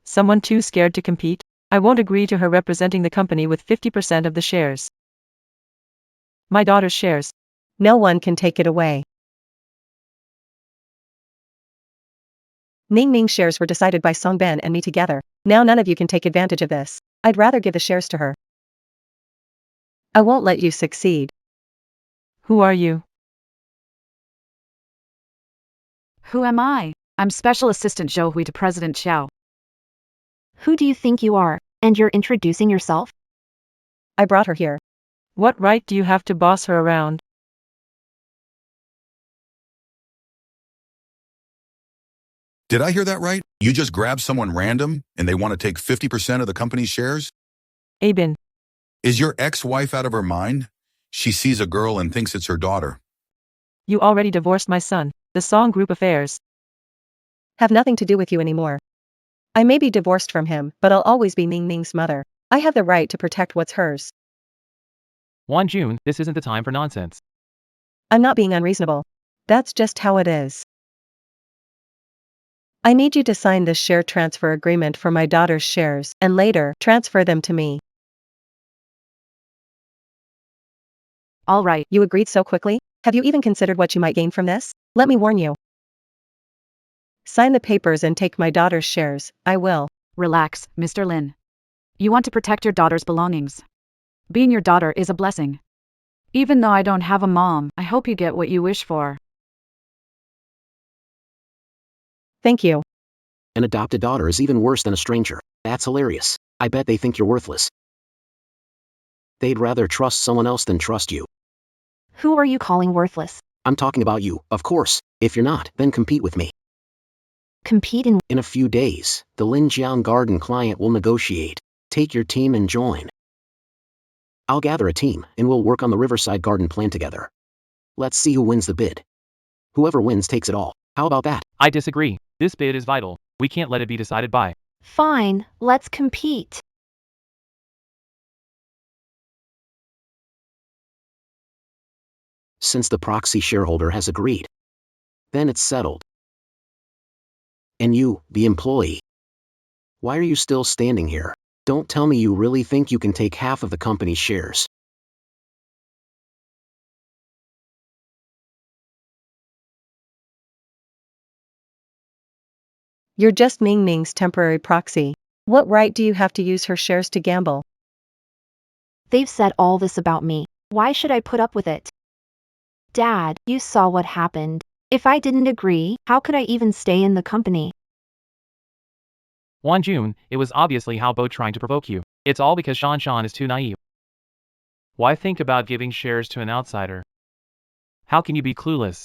Someone too scared to compete? I won't agree to her representing the company with 50% of the shares. My daughter's shares. No one can take it away. Ning Ning's shares were decided by Song Ben and me together. Now none of you can take advantage of this. I'd rather give the shares to her. I won't let you succeed. Who are you? Who am I? I'm Special Assistant Zhou Hui to President Xiao. Who do you think you are? And you're introducing yourself? I brought her here. What right do you have to boss her around? Did I hear that right? You just grabbed someone random and they want to take 50% of the company's shares? Aben. Is your ex-wife out of her mind? She sees a girl and thinks it's her daughter. You already divorced my son. The Song Group affairs have nothing to do with you anymore. I may be divorced from him, but I'll always be Ning Ning's mother. I have the right to protect what's hers. 1 June, this isn't the time for nonsense. I'm not being unreasonable. That's just how it is. I need you to sign this share transfer agreement for my daughter's shares, and later, transfer them to me. All right. You agreed so quickly? Have you even considered what you might gain from this? Let me warn you. Sign the papers and take my daughter's shares. I will. Relax, Mr. Lin. You want to protect your daughter's belongings. Being your daughter is a blessing. Even though I don't have a mom, I hope you get what you wish for. Thank you. An adopted daughter is even worse than a stranger. That's hilarious. I bet they think you're worthless. They'd rather trust someone else than trust you. Who are you calling worthless? I'm talking about you, of course. If you're not, then compete with me. Compete in... In a few days, the Linjiang Garden client will negotiate. Take your team and join. I'll gather a team, and we'll work on the Riverside Garden plan together. Let's see who wins the bid. Whoever wins takes it all. How about that? I disagree. This bid is vital. We can't let it be decided by. Fine, let's compete. Since the proxy shareholder has agreed, then it's settled. And you, the employee, why are you still standing here? Don't tell me you really think you can take half of the company's shares. You're just Ning Ning's temporary proxy. What right do you have to use her shares to gamble? They've said all this about me. Why should I put up with it? Dad, you saw what happened. If I didn't agree, how could I even stay in the company? 1 June, it was obviously Halbo trying to provoke you. It's all because Sean is too naive. Why think about giving shares to an outsider? How can you be clueless?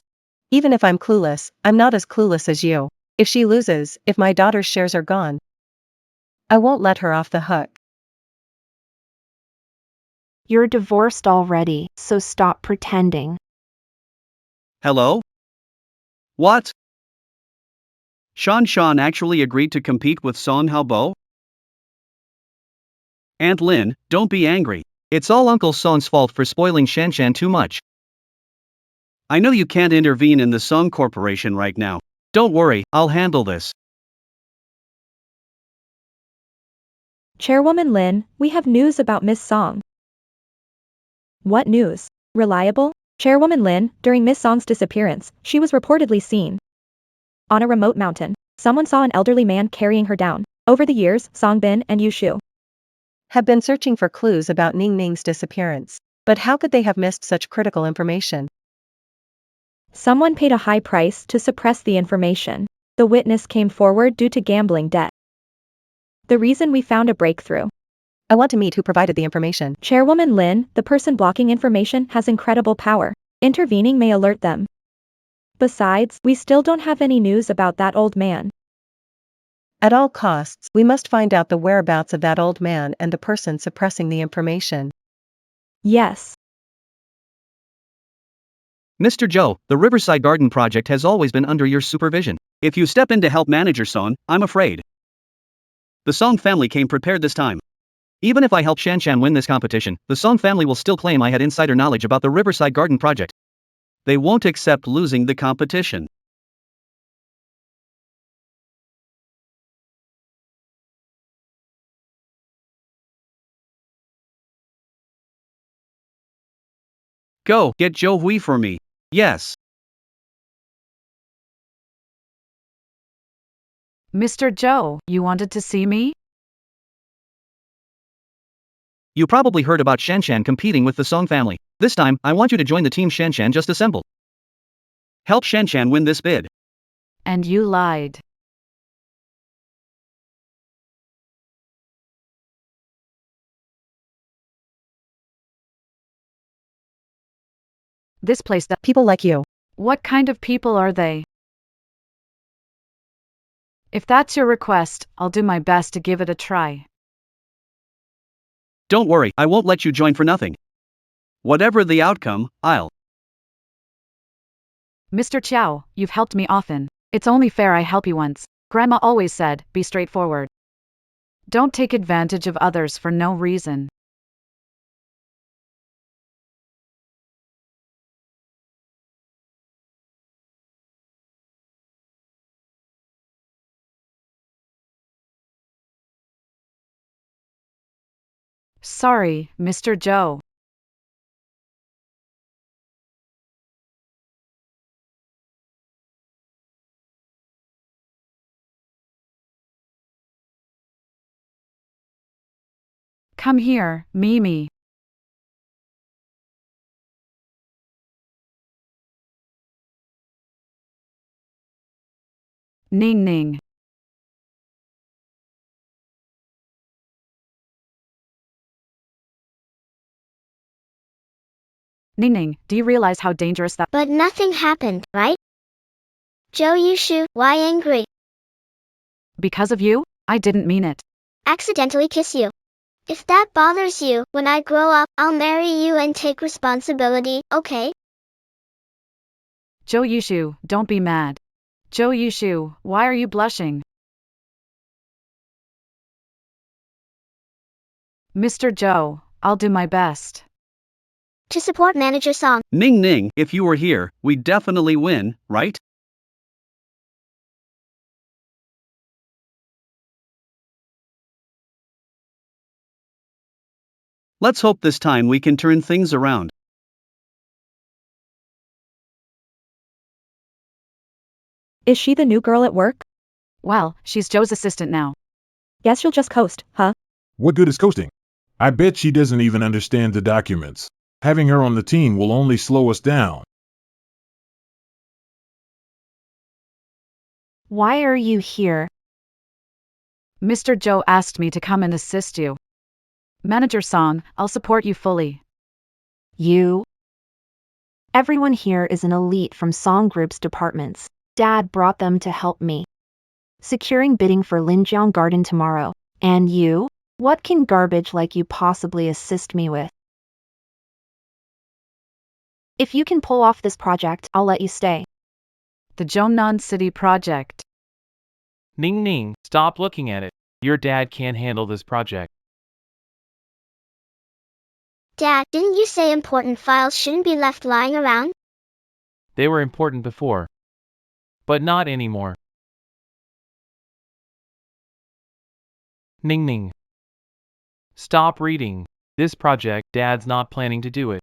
Even if I'm clueless, I'm not as clueless as you. If she loses, if my daughter's shares are gone, I won't let her off the hook. You're divorced already, so stop pretending. Hello? What? Sean actually agreed to compete with Song Halbo? Aunt Lin, don't be angry. It's all Uncle Song's fault for spoiling Shan too much. I know you can't intervene in the Song Corporation right now. Don't worry, I'll handle this. Chairwoman Lin, we have news about Miss Song. What news? Reliable? Chairwoman Lin, during Miss Song's disappearance, she was reportedly seen on a remote mountain. Someone saw an elderly man carrying her down. Over the years, Song Bin and Yu Shu Have been searching for clues about Ning Ning's disappearance. But how could they have missed such critical information? Someone paid a high price to suppress the information. The witness came forward due to gambling debt. The reason we found a breakthrough. I want to meet who provided the information. Chairwoman Lin, the person blocking information has incredible power. Intervening may alert them. Besides, we still don't have any news about that old man. At all costs, we must find out the whereabouts of that old man and the person suppressing the information. Yes. Mr. Zhou, the Riverside Garden project has always been under your supervision. If you step in to help manager Song, I'm afraid the Song family came prepared this time. Even if I help Shan win this competition, the Song family will still claim I had insider knowledge about the Riverside Garden project. They won't accept losing the competition. Go, get Zhou Hui for me. Yes. Mr. Zhou, you wanted to see me? You probably heard about Shan competing with the Song family. This time, I want you to join the team Shan just assembled. Help Shan win this bid. And you lied. This place that. People like you. What kind of people are they? If that's your request, I'll do my best to give it a try. Don't worry, I won't let you join for nothing. Whatever the outcome, I'll. Mr. Chiao, you've helped me often. It's only fair I help you once. Grandma always said, be straightforward. Don't take advantage of others for no reason. Sorry, Mr. Zhou. Come here, Mimi. Ning Ning. Ning Ning, do you realize how dangerous that? But nothing happened, right? Joe Yushu, why angry? Because of you? I didn't mean it. Accidentally kiss you. If that bothers you, when I grow up, I'll marry you and take responsibility, okay? Zhou Yushu, don't be mad. Zhou Yushu, why are you blushing? Mr. Zhou, I'll do my best. To support manager Song. Ning, if you were here, we'd definitely win, right? Let's hope this time we can turn things around. Is she the new girl at work? Well, she's Zhou's assistant now. Guess you'll just coast, huh? What good is coasting? I bet she doesn't even understand the documents. Having her on the team will only slow us down. Why are you here? Mr. Joe asked me to come and assist you. Manager Song, I'll support you fully. You? Everyone here is an elite from Song Group's departments. Dad brought them to help me. Securing bidding for Linjiang Garden tomorrow. And you? What can garbage like you possibly assist me with? If you can pull off this project, I'll let you stay. The Zhongnan City project. Ning Ning, stop looking at it. Your dad can't handle this project. Dad, didn't you say important files shouldn't be left lying around? They were important before. But not anymore. Ning Ning. Stop reading. This project, Dad's not planning to do it.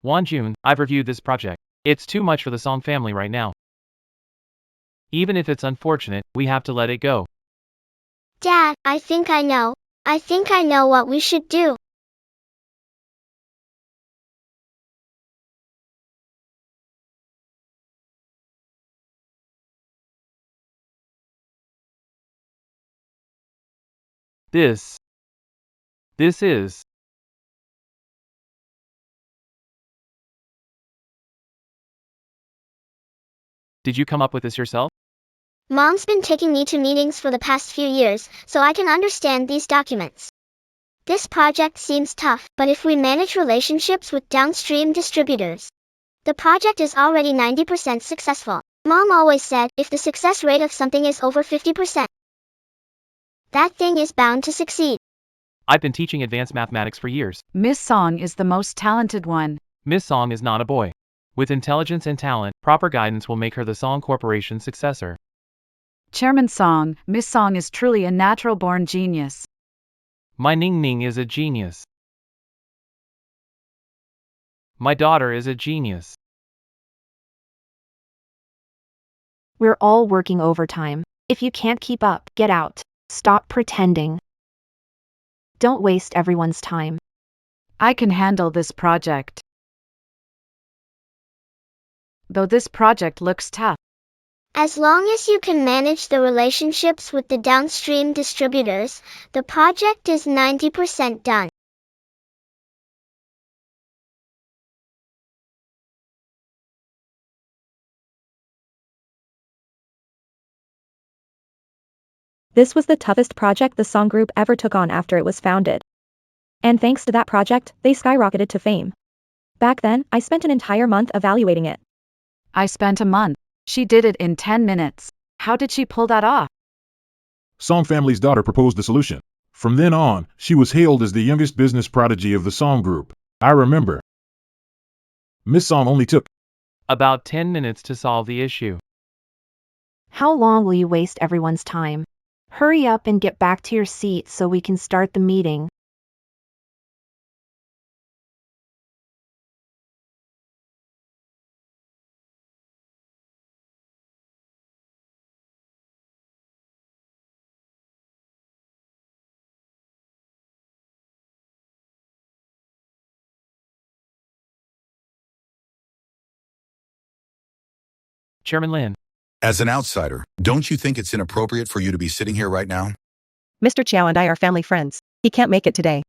Wanjun, I've reviewed this project. It's too much for the Song family right now. Even if it's unfortunate, we have to let it go. Dad, I think I know. I think I know what we should do. This is. Did you come up with this yourself? Mom's been taking me to meetings for the past few years, so I can understand these documents. This project seems tough, but if we manage relationships with downstream distributors, the project is already 90% successful. Mom always said, if the success rate of something is over 50%, that thing is bound to succeed. I've been teaching advanced mathematics for years. Miss Song is the most talented one. Miss Song is not a boy. With intelligence and talent, proper guidance will make her the Song Corporation's successor. Chairman Song, Miss Song is truly a natural-born genius. My Ning Ning is a genius. My daughter is a genius. We're all working overtime. If you can't keep up, get out. Stop pretending. Don't waste everyone's time. I can handle this project. Though this project looks tough. As long as you can manage the relationships with the downstream distributors, the project is 90% done. This was the toughest project the Song Group ever took on after it was founded. And thanks to that project, they skyrocketed to fame. Back then, I spent an entire month evaluating it. I spent a month. She did it in 10 minutes. How did she pull that off? Song family's daughter proposed the solution. From then on, she was hailed as the youngest business prodigy of the Song Group. I remember. Miss Song only took About 10 minutes to solve the issue. How long will you waste everyone's time? Hurry up and get back to your seat so we can start the meeting. Chairman Lin. As an outsider, don't you think it's inappropriate for you to be sitting here right now? Mr. Chow and I are family friends. He can't make it today.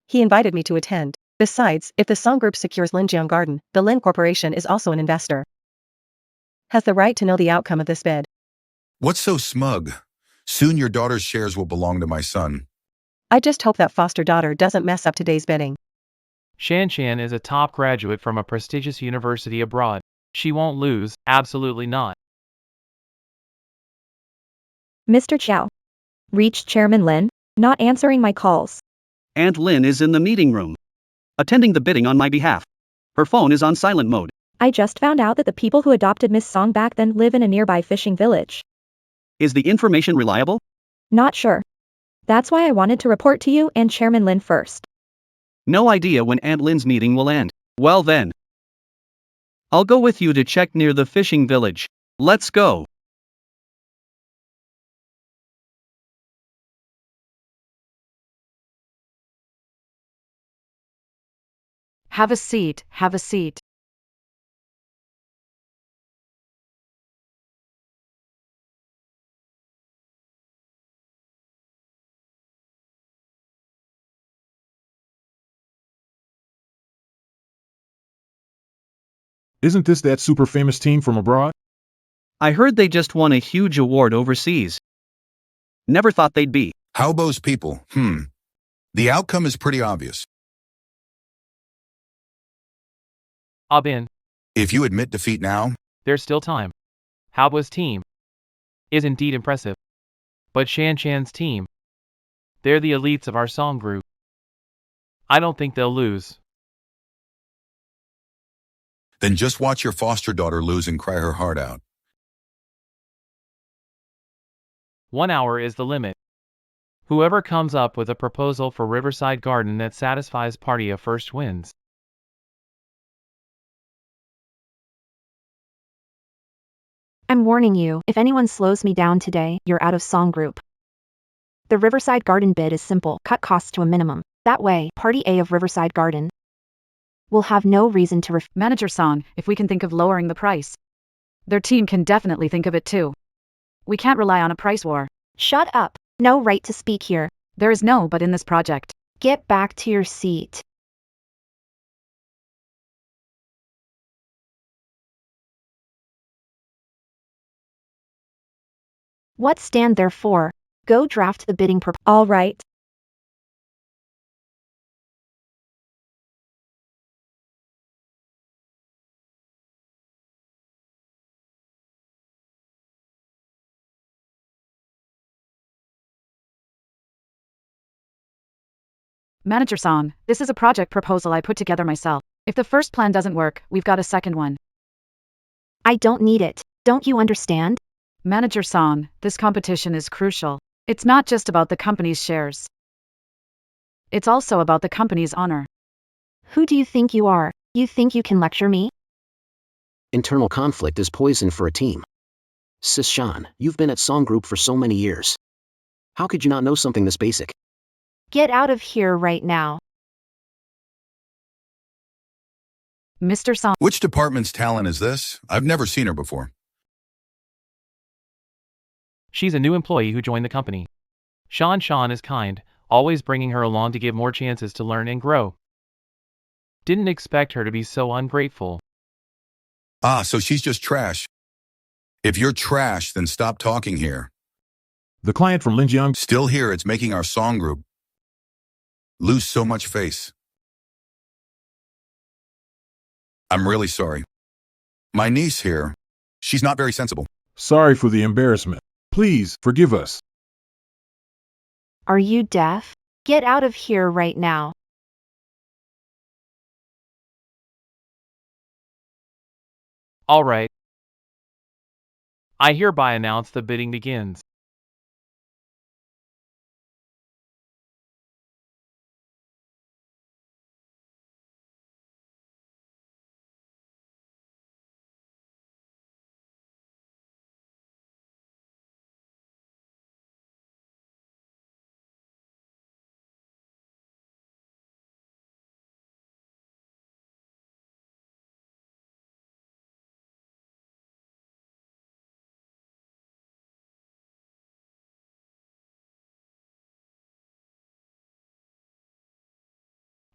He invited me to attend. Besides, if the Song Group secures Linjiang Garden, the Lin Corporation is also an investor. Has the right to know the outcome of this bid. What's so smug? Soon your daughter's shares will belong to my son. I just hope that foster daughter doesn't mess up today's bidding. Shan Shan is a top graduate from a prestigious university abroad. She won't lose, absolutely not. Mr. Chow. Reached Chairman Lin, not answering my calls. Aunt Lin is in the meeting room, attending the bidding on my behalf. Her phone is on silent mode. I just found out that the people who adopted Miss Song back then live in a nearby fishing village. Is the information reliable? Not sure. That's why I wanted to report to you and Chairman Lin first. No idea when Aunt Lynn's meeting will end. Well then. I'll go with you to check near the fishing village. Let's go. Have a seat, have a seat. Isn't this that super famous team from abroad? I heard they just won a huge award overseas. Never thought they'd be. Howbo's people, The outcome is pretty obvious. Abin, If you admit defeat now, there's still time. Haobo's team is indeed impressive. But Shan Shan's team, they're the elites of our song group. I don't think they'll lose. then just watch your foster daughter lose and cry her heart out. 1 hour is the limit. Whoever comes up with a proposal for Riverside Garden that satisfies party of first wins. I'm warning you, if anyone slows me down today, you're out of song group. The Riverside Garden bid is simple, cut costs to a minimum. That way, Party A of Riverside Garden will have no reason to Manager Song, if we can think of lowering the price. Their team can definitely think of it too. We can't rely on a price war. Shut up. No right to speak here. There is no but in this project. Get back to your seat. What stand there for? Go draft the bidding proposal. All right. Manager Song, this is a project proposal I put together myself. If the first plan doesn't work, we've got a second one. I don't need it. Don't you understand? Manager Song, this competition is crucial. It's not just about the company's shares. It's also about the company's honor. Who do you think you are? You think you can lecture me? Internal conflict is poison for a team. Sis Shan, you've been at Song Group for so many years. How could you not know something this basic? Get out of here right now. Mr. Song. Which department's talent is this? I've never seen her before. She's a new employee who joined the company. Shan Shan is kind, always bringing her along to give more chances to learn and grow. Didn't expect her to be so ungrateful. Ah, so she's just trash. If you're trash, then stop talking here. The client from Linjiang. Still here, it's making our song group lose so much face. I'm really sorry. My niece here, she's not very sensible. Sorry for the embarrassment. Please, forgive us. Are you deaf? Get out of here right now. All right. I hereby announce the bidding begins.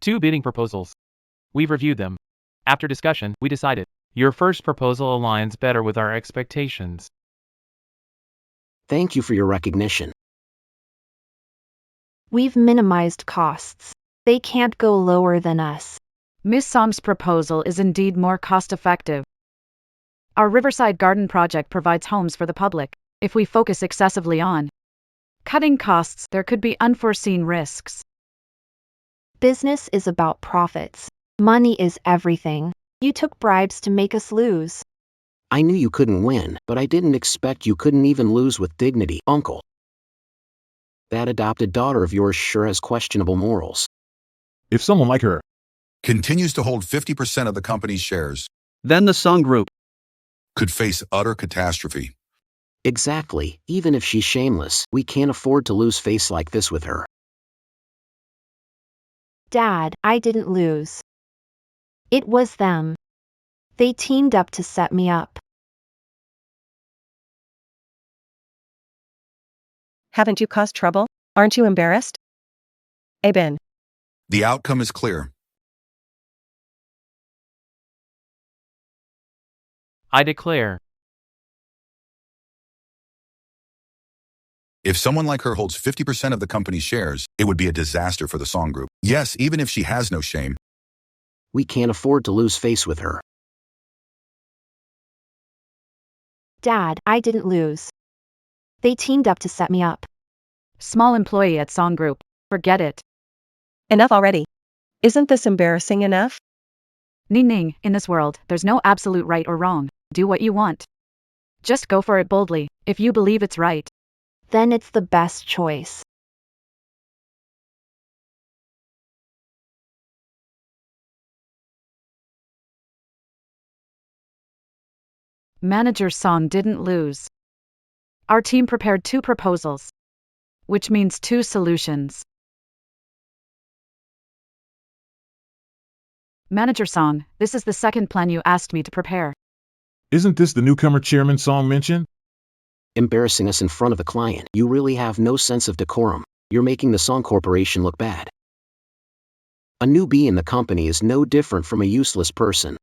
Two bidding proposals. We've reviewed them. After discussion, we decided your first proposal aligns better with our expectations. Thank you for your recognition. We've minimized costs. They can't go lower than us. Ms. Song's proposal is indeed more cost-effective. Our Riverside Garden project provides homes for the public. If we focus excessively on cutting costs, there could be unforeseen risks. Business is about profits. Money is everything. You took bribes to make us lose. I knew you couldn't win, but I didn't expect you couldn't even lose with dignity, Uncle. That adopted daughter of yours sure has questionable morals. If someone like her continues to hold 50% of the company's shares, then the song group could face utter catastrophe. Exactly, even if she's shameless, we can't afford to lose face like this with her. Dad, I didn't lose. It was them. They teamed up to set me up. Haven't you caused trouble? Aren't you embarrassed? Abin. The outcome is clear. I declare. If someone like her holds 50% of the company's shares, it would be a disaster for the song group. Yes, even if she has no shame. We can't afford to lose face with her. Dad, I didn't lose. They teamed up to set me up. Small employee at song group. Forget it. Enough already. Isn't this embarrassing enough? Ning ning, in this world, there's no absolute right or wrong. Do what you want. Just go for it boldly, if you believe it's right. Then it's the best choice. Manager's song didn't lose. Our team prepared 2 proposals, which means 2 solutions. Manager song, this is the second plan you asked me to prepare. Isn't this the newcomer chairman song mentioned? Embarrassing us in front of the client. You really have no sense of decorum. You're making the Song Corporation look bad. A newbie in the company is no different from a useless person.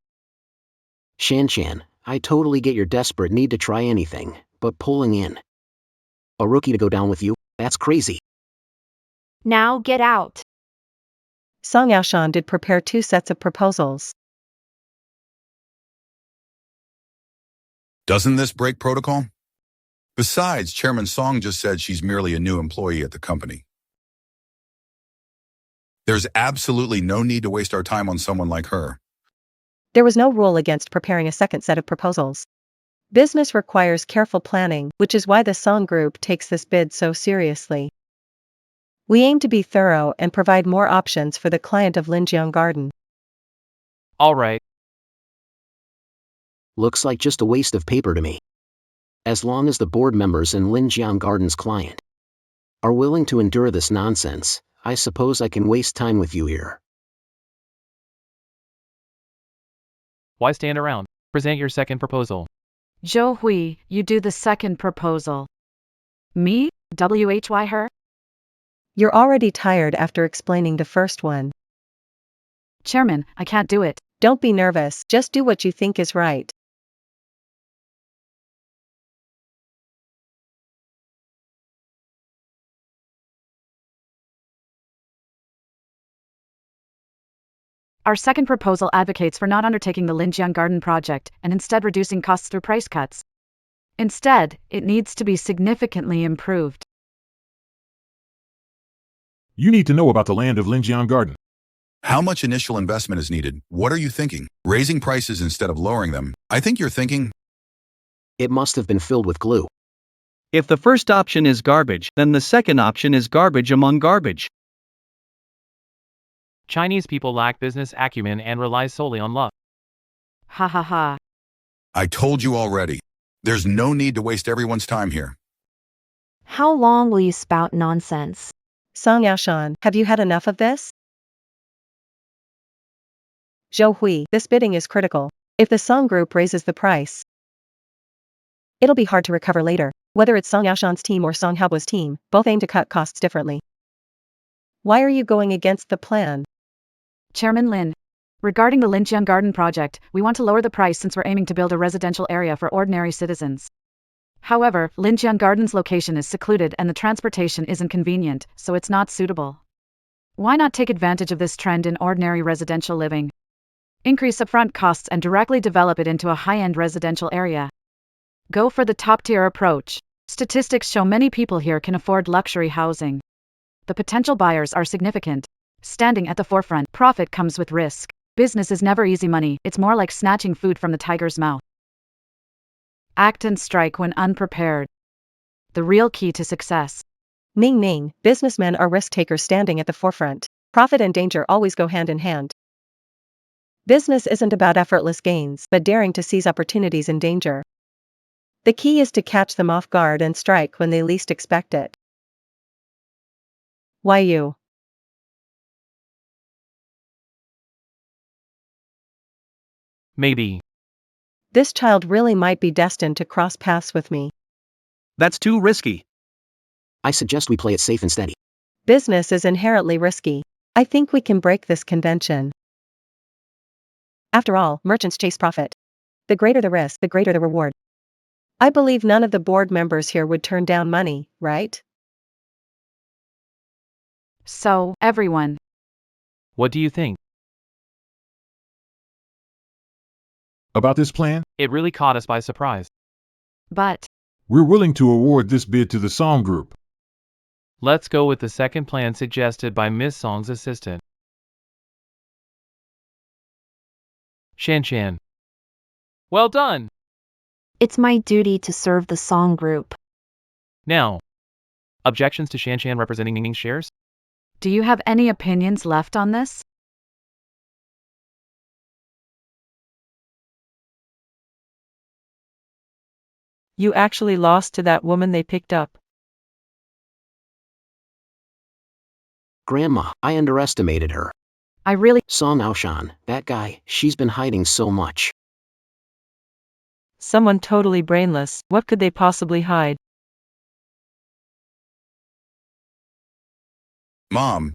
Shan, I totally get your desperate need to try anything, but pulling in a rookie to go down with you, that's crazy. Now get out. Song Yaoshan did prepare 2 sets of proposals. Doesn't this break protocol? Besides, Chairman Song just said she's merely a new employee at the company. There's absolutely no need to waste our time on someone like her. There was no rule against preparing a second set of proposals. Business requires careful planning, which is why the song group takes this bid so seriously. We aim to be thorough and provide more options for the client of Linjiang Garden. All right. Looks like just a waste of paper to me. As long as the board members and Linjiang Garden's client are willing to endure this nonsense, I suppose I can waste time with you here. Why stand around? Present your second proposal. Zhou Hui, you do the second proposal. Me? WHY her? You're already tired after explaining the first one. Chairman, I can't do it. Don't be nervous, just do what you think is right. Our second proposal advocates for not undertaking the Linjiang Garden project and instead reducing costs through price cuts. Instead, it needs to be significantly improved. You need to know about the land of Linjiang Garden. How much initial investment is needed? What are you thinking? Raising prices instead of lowering them? I think you're thinking. It must have been filled with glue. If the first option is garbage, then the second option is garbage among garbage. Chinese people lack business acumen and rely solely on luck. Ha ha ha. I told you already. There's no need to waste everyone's time here. How long will you spout nonsense? Song Yaoshan, have you had enough of this? Zhou Hui, this bidding is critical. If the song group raises the price, it'll be hard to recover later. Whether it's Song Yaoshan's team or Song Haobo's team, both aim to cut costs differently. Why are you going against the plan? Chairman Lin. Regarding the Linjiang Garden project, we want to lower the price since we're aiming to build a residential area for ordinary citizens. However, Linjiang Garden's location is secluded and the transportation isn't convenient, so it's not suitable. Why not take advantage of this trend in ordinary residential living? Increase upfront costs and directly develop it into a high-end residential area. Go for the top-tier approach. Statistics show many people here can afford luxury housing. The potential buyers are significant. Standing at the forefront, profit comes with risk. Business is never easy money, it's more like snatching food from the tiger's mouth. Act and strike when unprepared. The real key to success. Ning, businessmen are risk takers standing at the forefront. Profit and danger always go hand in hand. Business isn't about effortless gains, but daring to seize opportunities in danger. The key is to catch them off guard and strike when they least expect it. Why you? Maybe. This child really might be destined to cross paths with me. That's too risky. I suggest we play it safe and steady. Business is inherently risky. I think we can break this convention. After all, merchants chase profit. The greater the risk, the greater the reward. I believe none of the board members here would turn down money, right? So, everyone, What do you think? About this plan, It really caught us by surprise. but we're willing to award this bid to the song group. Let's go with the second plan suggested by Miss Song's assistant. Shan Shan. Well done! It's my duty to serve the song group. Now, objections to Shan Shan representing Ning Ning's shares? do you have any opinions left on this? You actually lost to that woman they picked up. Grandma, I underestimated her. I really. Song Aoshan, that guy, she's been hiding so much. Someone totally brainless, what could they possibly hide? Mom.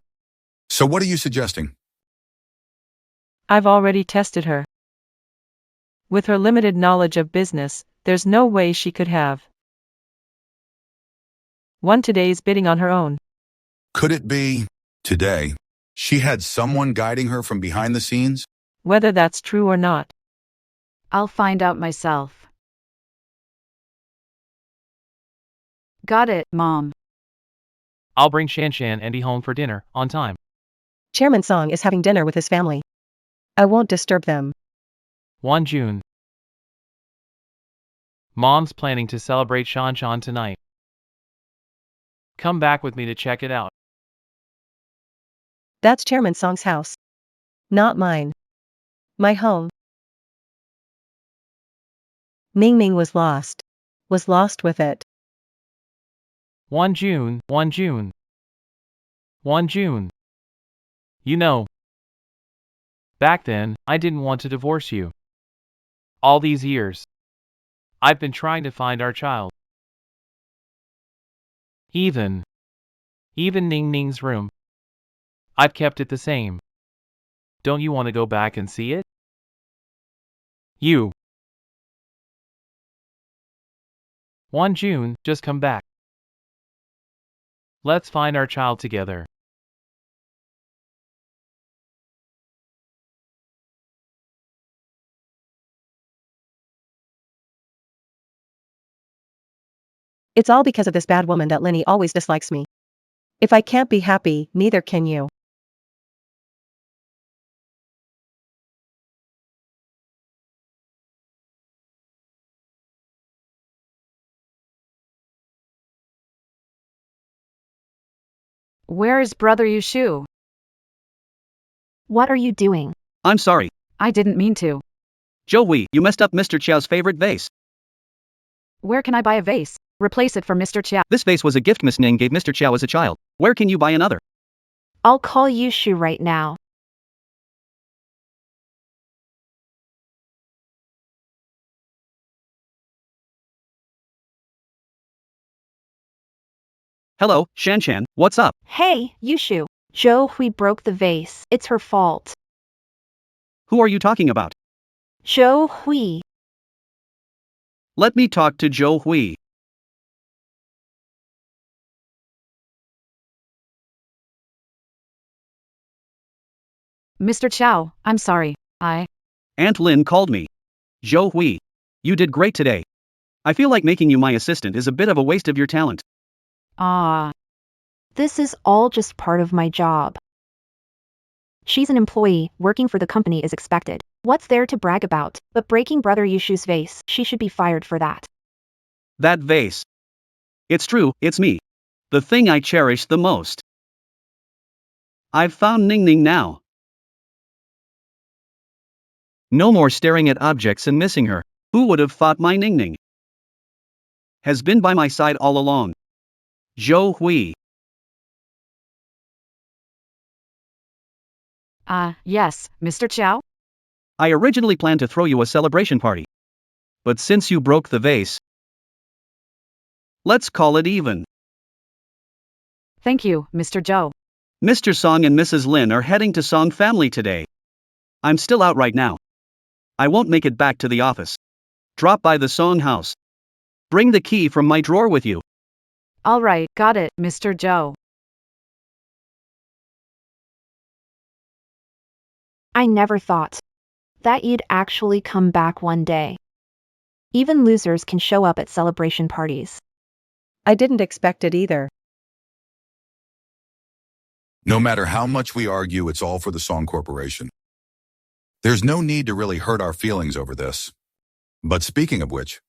So what are you suggesting? I've already tested her. With her limited knowledge of business, there's no way she could have won today's bidding on her own. Could it be, today, she had someone guiding her from behind the scenes? Whether that's true or not, I'll find out myself. Got it, Mom. I'll bring Shan Shan and Andy home for dinner, on time. Chairman Song is having dinner with his family. I won't disturb them. 1 June. Mom's planning to celebrate Shan Shan tonight. Come back with me to check it out. That's Chairman Song's house. Not mine. My home. Ning Ning was lost. Was lost with it. 1 June, 1 June. 1 June. You know, back then, I didn't want to divorce you. All these years, I've been trying to find our child. Even Ning Ning's room, I've kept it the same. Don't you want to go back and see it? You. 1 June, just come back. Let's find our child together. It's all because of this bad woman that Linny always dislikes me. If I can't be happy, neither can you. Where is Brother Yushu? What are you doing? I'm sorry. I didn't mean to. Joe Hui, you messed up Mr. Chiao's favorite vase. Where can I buy a vase? Replace it for Mr. Chia. This vase was a gift Miss Ning gave Mr. Chiao as a child. Where can you buy another? I'll call Yushu right now. Hello, Shan Shan, what's up? Hey, Yushu. Zhou Hui broke the vase. It's her fault. Who are you talking about? Zhou Hui. Let me talk to Joe Hui. Mr. Chow, I'm sorry. Aunt Lin called me. Joe Hui. You did great today. I feel like making you my assistant is a bit of a waste of your talent. This is all just part of my job. She's an employee, working for the company is expected. What's there to brag about? But breaking Brother Yushu's vase, she should be fired for that. That vase. It's true, it's me. The thing I cherish the most. I've found Ning Ning now. No more staring at objects and missing her. Who would have thought my Ning Ning has been by my side all along? Zhou Hui. Yes, Mr. Chow? I originally planned to throw you a celebration party. But since you broke the vase, let's call it even. Thank you, Mr. Zhou. Mr. Song and Mrs. Lin are heading to Song Family today. I'm still out right now. I won't make it back to the office. Drop by the Song house. Bring the key from my drawer with you. All right, got it, Mr. Zhou. I never thought that you'd actually come back one day. Even losers can show up at celebration parties. I didn't expect it either. No matter how much we argue, it's all for the Song Corporation. There's no need to really hurt our feelings over this. But speaking of which,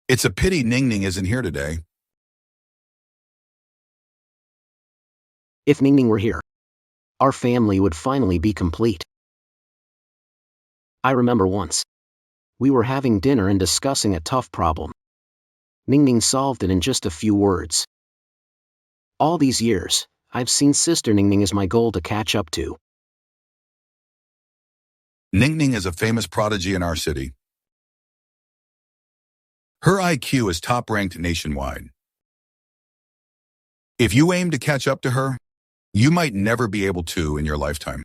it's a pity Ning Ning isn't here today. If Ning Ning were here, our family would finally be complete. I remember once, we were having dinner and discussing a tough problem. Ning Ning solved it in just a few words. All these years, I've seen Sister Ning Ning as my goal to catch up to. Ning Ning is a famous prodigy in our city. Her IQ is top-ranked nationwide. If you aim to catch up to her, you might never be able to in your lifetime.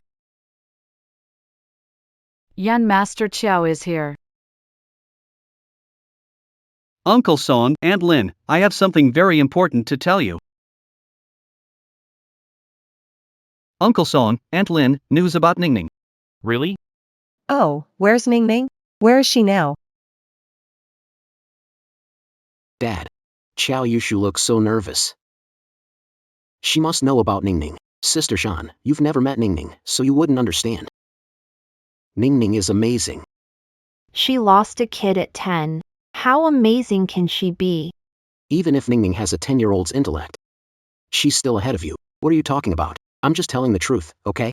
Yan Master Chow is here. Uncle Song, Aunt Lin, I have something very important to tell you. Uncle Song, Aunt Lin, news about Ning Ning. Really? Oh, where's Ning Ning? Where is she now? Dad, Chow Yushu looks so nervous. She must know about Ning Ning. Sister Shan, you've never met Ning Ning, so you wouldn't understand. Ning Ning is amazing. She lost a kid at 10. How amazing can she be? Even if Ning Ning has a 10-year-old's intellect, she's still ahead of you. What are you talking about? I'm just telling the truth, okay?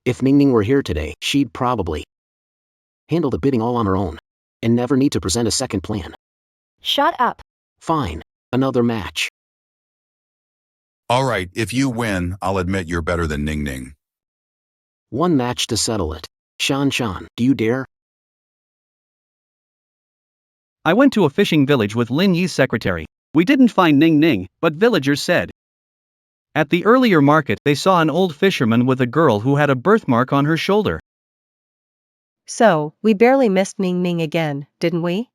If Ning Ning were here today, she'd probably handle the bidding all on her own, and never need to present a second plan. Shut up. Fine, another match. All right, if you win, I'll admit you're better than Ning Ning. One match to settle it. Shan, do you dare? I went to a fishing village with Lin Yi's secretary. We didn't find Ning Ning, but villagers said at the earlier market they saw an old fisherman with a girl who had a birthmark on her shoulder. So, we barely missed Ning Ning again, didn't we?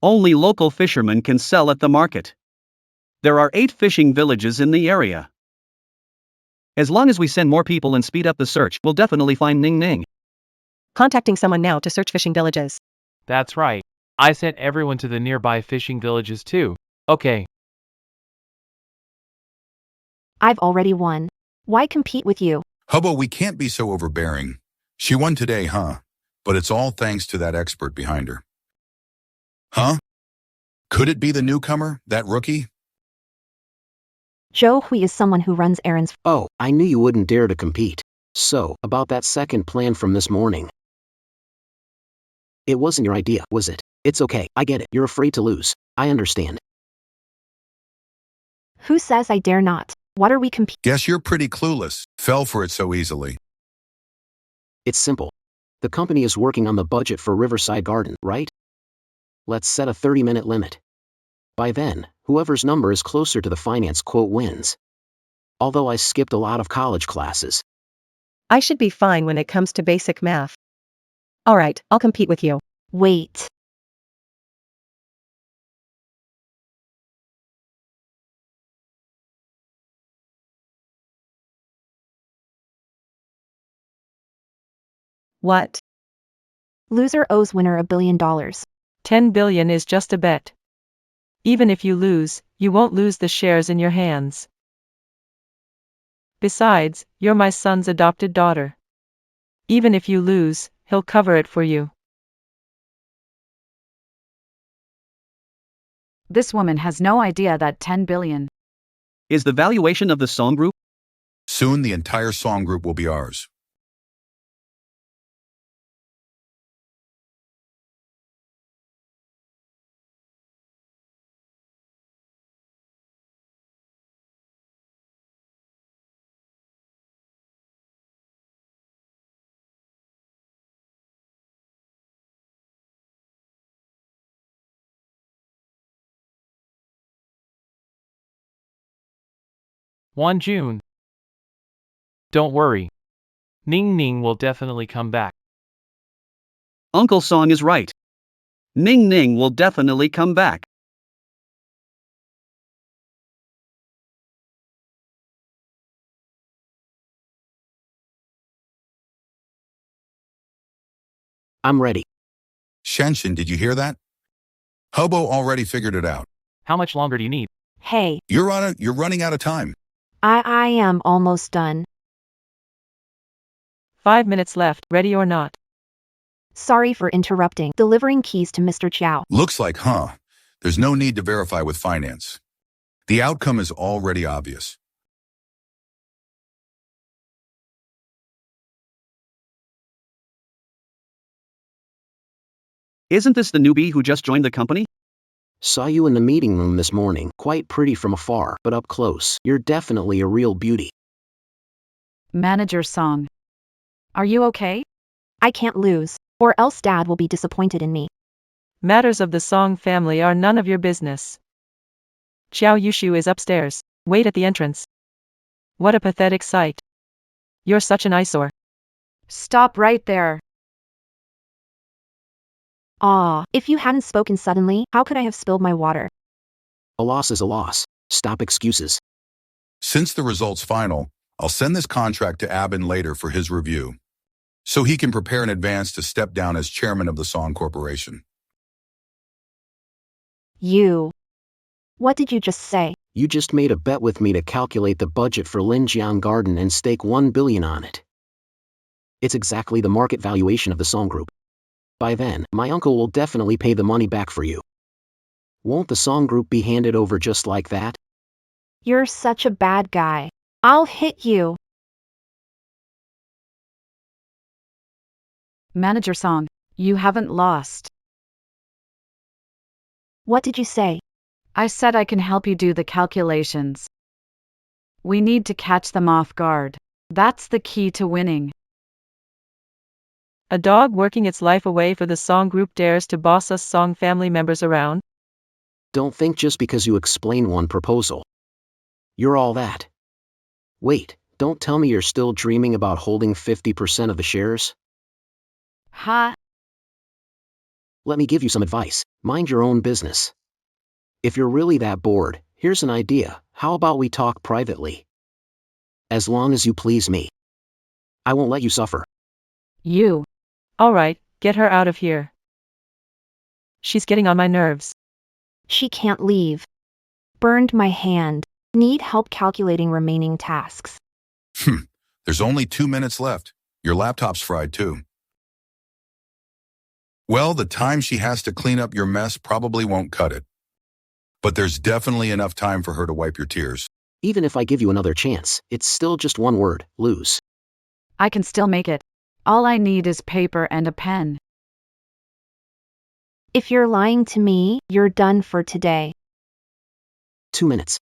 Only local fishermen can sell at the market. There are 8 fishing villages in the area. As long as we send more people and speed up the search, we'll definitely find Ning Ning. Contacting someone now to search fishing villages. That's right. I sent everyone to the nearby fishing villages too. Okay. I've already won. Why compete with you? Hubbo, we can't be so overbearing. She won today, huh? But it's all thanks to that expert behind her. Huh? Could it be the newcomer, that rookie? Zhou Hui is someone who runs errands. Oh, I knew you wouldn't dare to compete. So, about that second plan from this morning. It wasn't your idea, was it? It's okay, I get it. You're afraid to lose. I understand. Who says I dare not? What are we competing? Guess you're pretty clueless. Fell for it so easily. It's simple. The company is working on the budget for Riverside Garden, right? Let's set a 30-minute limit. By then, whoever's number is closer to the finance quote wins. Although I skipped a lot of college classes. I should be fine when it comes to basic math. Alright, I'll compete with you. Wait. What? Loser owes winner $1 billion. 10 billion is just a bet. Even if you lose, you won't lose the shares in your hands. Besides, you're my son's adopted daughter. Even if you lose, he'll cover it for you. This woman has no idea that 10 billion Is the valuation of the song group? Soon the entire song group will be ours. June 1. Don't worry. Ning Ning will definitely come back. Uncle Song is right. Ning Ning will definitely come back. I'm ready. Shenshin, did you hear that? Hobo already figured it out. How much longer do you need? Hey, You're running out of time. I am almost done. 5 minutes left, ready or not. Sorry for interrupting. Delivering keys to Mr. Chow. Looks like, huh? There's no need to verify with finance. The outcome is already obvious. Isn't this the newbie who just joined the company? Saw you in the meeting room this morning, quite pretty from afar, but up close, you're definitely a real beauty. Manager Song. Are you okay? I can't lose, or else Dad will be disappointed in me. Matters of the Song family are none of your business. Xiao Yushu is upstairs. Wait at the entrance. What a pathetic sight. You're such an eyesore. Stop right there. If you hadn't spoken suddenly, how could I have spilled my water? A loss is a loss. Stop excuses. Since the result's final, I'll send this contract to Abin later for his review, so he can prepare in advance to step down as chairman of the Song Corporation. What did you just say? You just made a bet with me to calculate the budget for Linjiang Garden and stake 1 billion on it. It's exactly the market valuation of the Song Group. By then, my uncle will definitely pay the money back for you. Won't the Song Group be handed over just like that? You're such a bad guy. I'll hit you. Manager Song, you haven't lost. What did you say? I said I can help you do the calculations. We need to catch them off guard. That's the key to winning. A dog working its life away for the Song group dares to boss us Song family members around? Don't think just because you explain one proposal, you're all that. Wait, don't tell me you're still dreaming about holding 50% of the shares? Ha! Let me give you some advice. Mind your own business. If you're really that bored, here's an idea. How about we talk privately? As long as you please me, I won't let you suffer. You. Alright, get her out of here. She's getting on my nerves. She can't leave. Burned my hand. Need help calculating remaining tasks. There's only 2 minutes left. Your laptop's fried too. Well, the time she has to clean up your mess probably won't cut it. But there's definitely enough time for her to wipe your tears. Even if I give you another chance, it's still just one word, lose. I can still make it. All I need is paper and a pen. If you're lying to me, you're done for today. 2 minutes.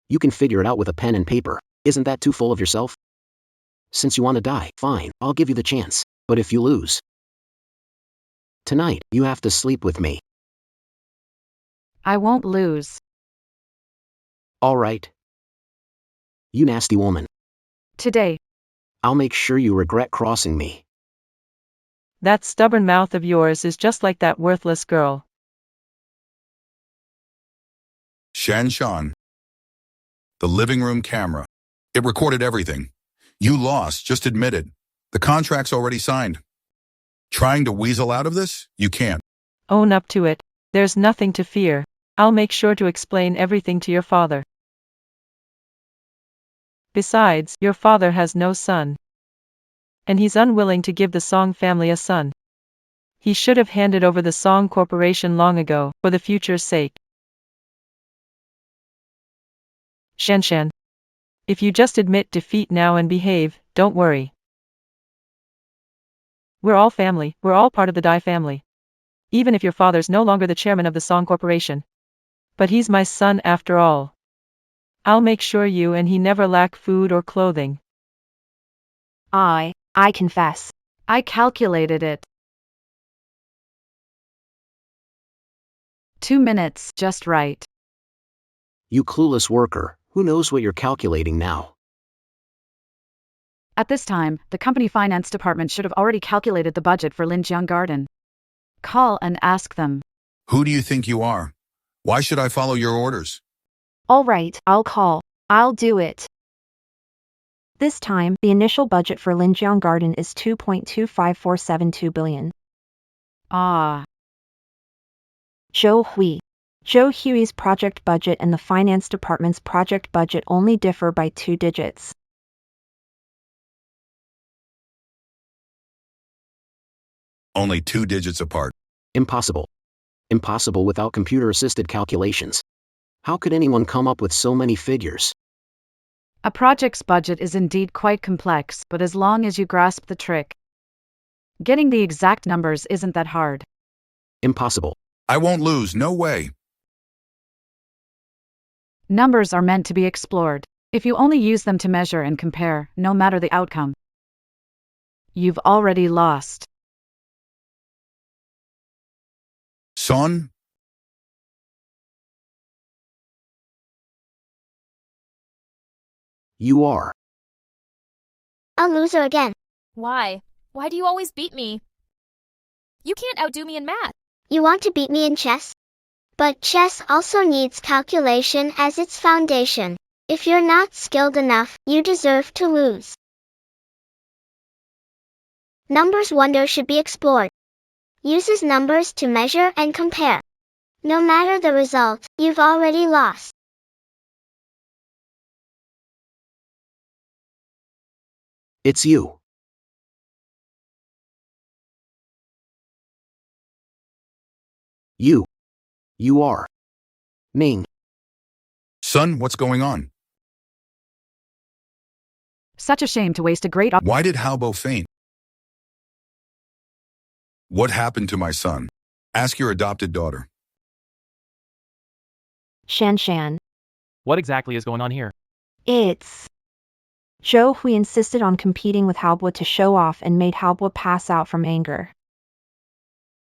You can figure it out with a pen and paper. Isn't that too full of yourself? Since you want to die, fine, I'll give you the chance. But if you lose, tonight, you have to sleep with me. I won't lose. All right. You nasty woman. Today. I'll make sure you regret crossing me. That stubborn mouth of yours is just like that worthless girl. Shan Shan. The living room camera. It recorded everything. You lost, just admit it. The contract's already signed. Trying to weasel out of this? You can't. Own up to it. There's nothing to fear. I'll make sure to explain everything to your father. Besides, your father has no son. And he's unwilling to give the Song family a son. He should have handed over the Song Corporation long ago, for the future's sake. Shan. If you just admit defeat now and behave, don't worry. We're all family, we're all part of the Dai family. Even if your father's no longer the chairman of the Song Corporation. But he's my son after all. I'll make sure you and he never lack food or clothing. I confess. I calculated it. 2 minutes, just right. You clueless worker, who knows what you're calculating now? At this time, the company finance department should have already calculated the budget for Linjiang Garden. Call and ask them. Who do you think you are? Why should I follow your orders? All right, I'll call. I'll do it. This time, the initial budget for Linjiang Garden is 2.25472 billion. Ah. Zhou Hui's project budget and the finance department's project budget only differ by 2 digits. Only 2 digits apart. Impossible. Impossible without computer-assisted calculations. How could anyone come up with so many figures? A project's budget is indeed quite complex, but as long as you grasp the trick, getting the exact numbers isn't that hard. Impossible. I won't lose, no way. Numbers are meant to be explored. If you only use them to measure and compare, no matter the outcome, you've already lost. Son? You are. A loser again. Why? Why do you always beat me? You can't outdo me in math. You want to beat me in chess? But chess also needs calculation as its foundation. If you're not skilled enough, you deserve to lose. Numbers wonder should be explored. Uses numbers to measure and compare. No matter the result, you've already lost. It's you. You are. Ming. Son, what's going on? Such a shame to waste a great Why did Haobo faint? What happened to my son? Ask your adopted daughter. Shan. What exactly is going on here? It's... Zhou Hui insisted on competing with Haobo to show off and made Haobo pass out from anger.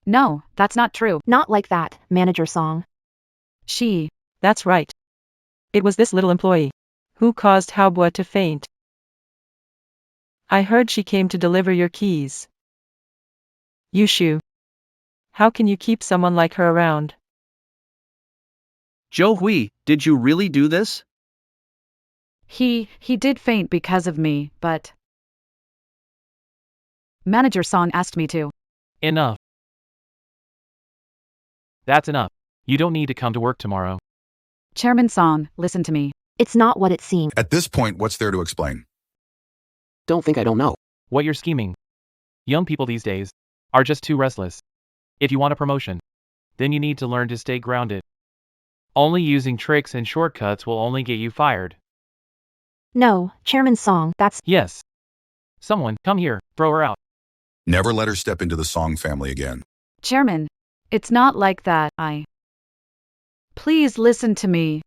No, that's not true. Not like that, Manager Song. That's right. It was this little employee who caused Haobo to faint. I heard she came to deliver your keys. Yushu. How can you keep someone like her around? Zhou Hui, did you really do this? He did faint because of me, but Manager Song asked me to. Enough. That's enough. You don't need to come to work tomorrow. Chairman Song, listen to me. It's not what it seems. At this point, what's there to explain? Don't think I don't know. What you're scheming. Young people these days are just too restless. If you want a promotion, then you need to learn to stay grounded. Only using tricks and shortcuts will only get you fired. No, Chairman Song, that's... Yes. Someone, come here, throw her out. Never let her step into the Song family again. Chairman, it's not like that. Please listen to me.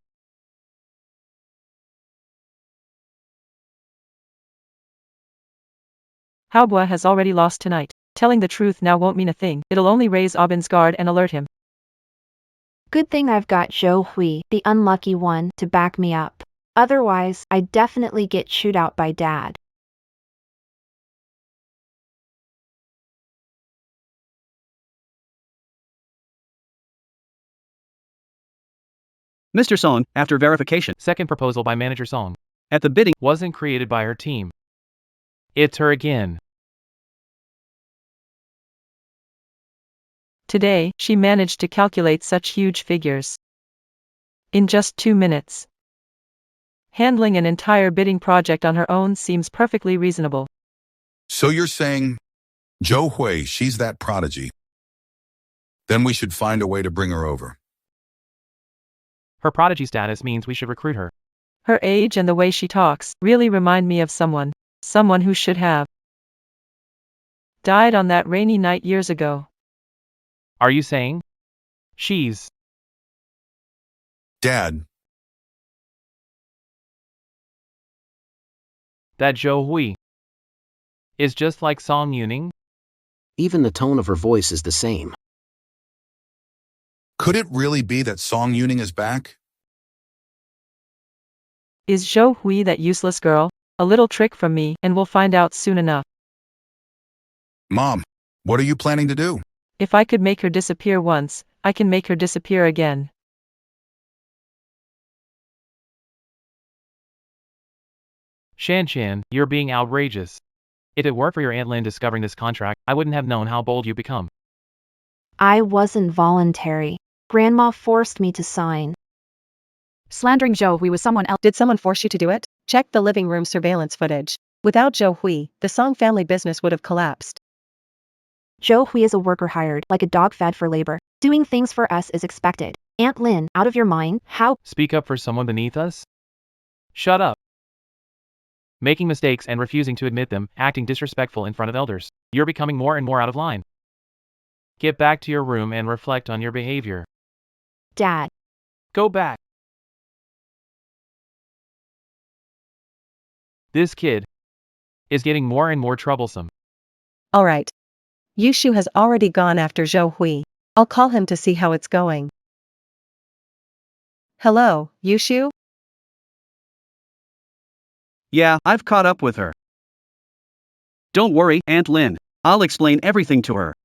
Haobo has already lost tonight. Telling the truth now won't mean a thing. It'll only raise Aubin's guard and alert him. Good thing I've got Zhou Hui, the unlucky one, to back me up. Otherwise, I'd definitely get chewed out by Dad. Mr. Song, after verification, Second proposal by Manager Song. at the bidding, Wasn't created by her team. It's her again. Today, she managed to calculate such huge figures in just 2 minutes. Handling an entire bidding project on her own seems perfectly reasonable. So you're saying, Zhou Hui, she's that prodigy. Then we should find a way to bring her over. Her prodigy status means we should recruit her. Her age and the way she talks really remind me of someone who should have died on that rainy night years ago. Are you saying she's Dad, that Zhou Hui is just like Song Yuning? Even the tone of her voice is the same. could it really be that Song Yuning is back? Is Zhou Hui that useless girl? A little trick from me, and we'll find out soon enough. Mom, what are you planning to do? If I could make her disappear once, I can make her disappear again. Shan, you're being outrageous. If it weren't for your Aunt Lin discovering this contract, I wouldn't have known how bold you become. I wasn't voluntary. Grandma forced me to sign. Slandering Zhou Hui with someone else. Did someone force you to do it? Check the living room surveillance footage. Without Zhou Hui, the Song family business would have collapsed. Zhou Hui is a worker hired, like a dog fed for labor. Doing things for us is expected. Aunt Lin, out of your mind? How? Speak up for someone beneath us? Shut up. Making mistakes and refusing to admit them, acting disrespectful in front of elders. You're becoming more and more out of line. Get back to your room and reflect on your behavior. Dad. Go back. This kid is getting more and more troublesome. Alright. Yushu has already gone after Zhou Hui. I'll call him to see how it's going. Hello, Yushu? Yeah, I've caught up with her. Don't worry, Aunt Lin. I'll explain everything to her.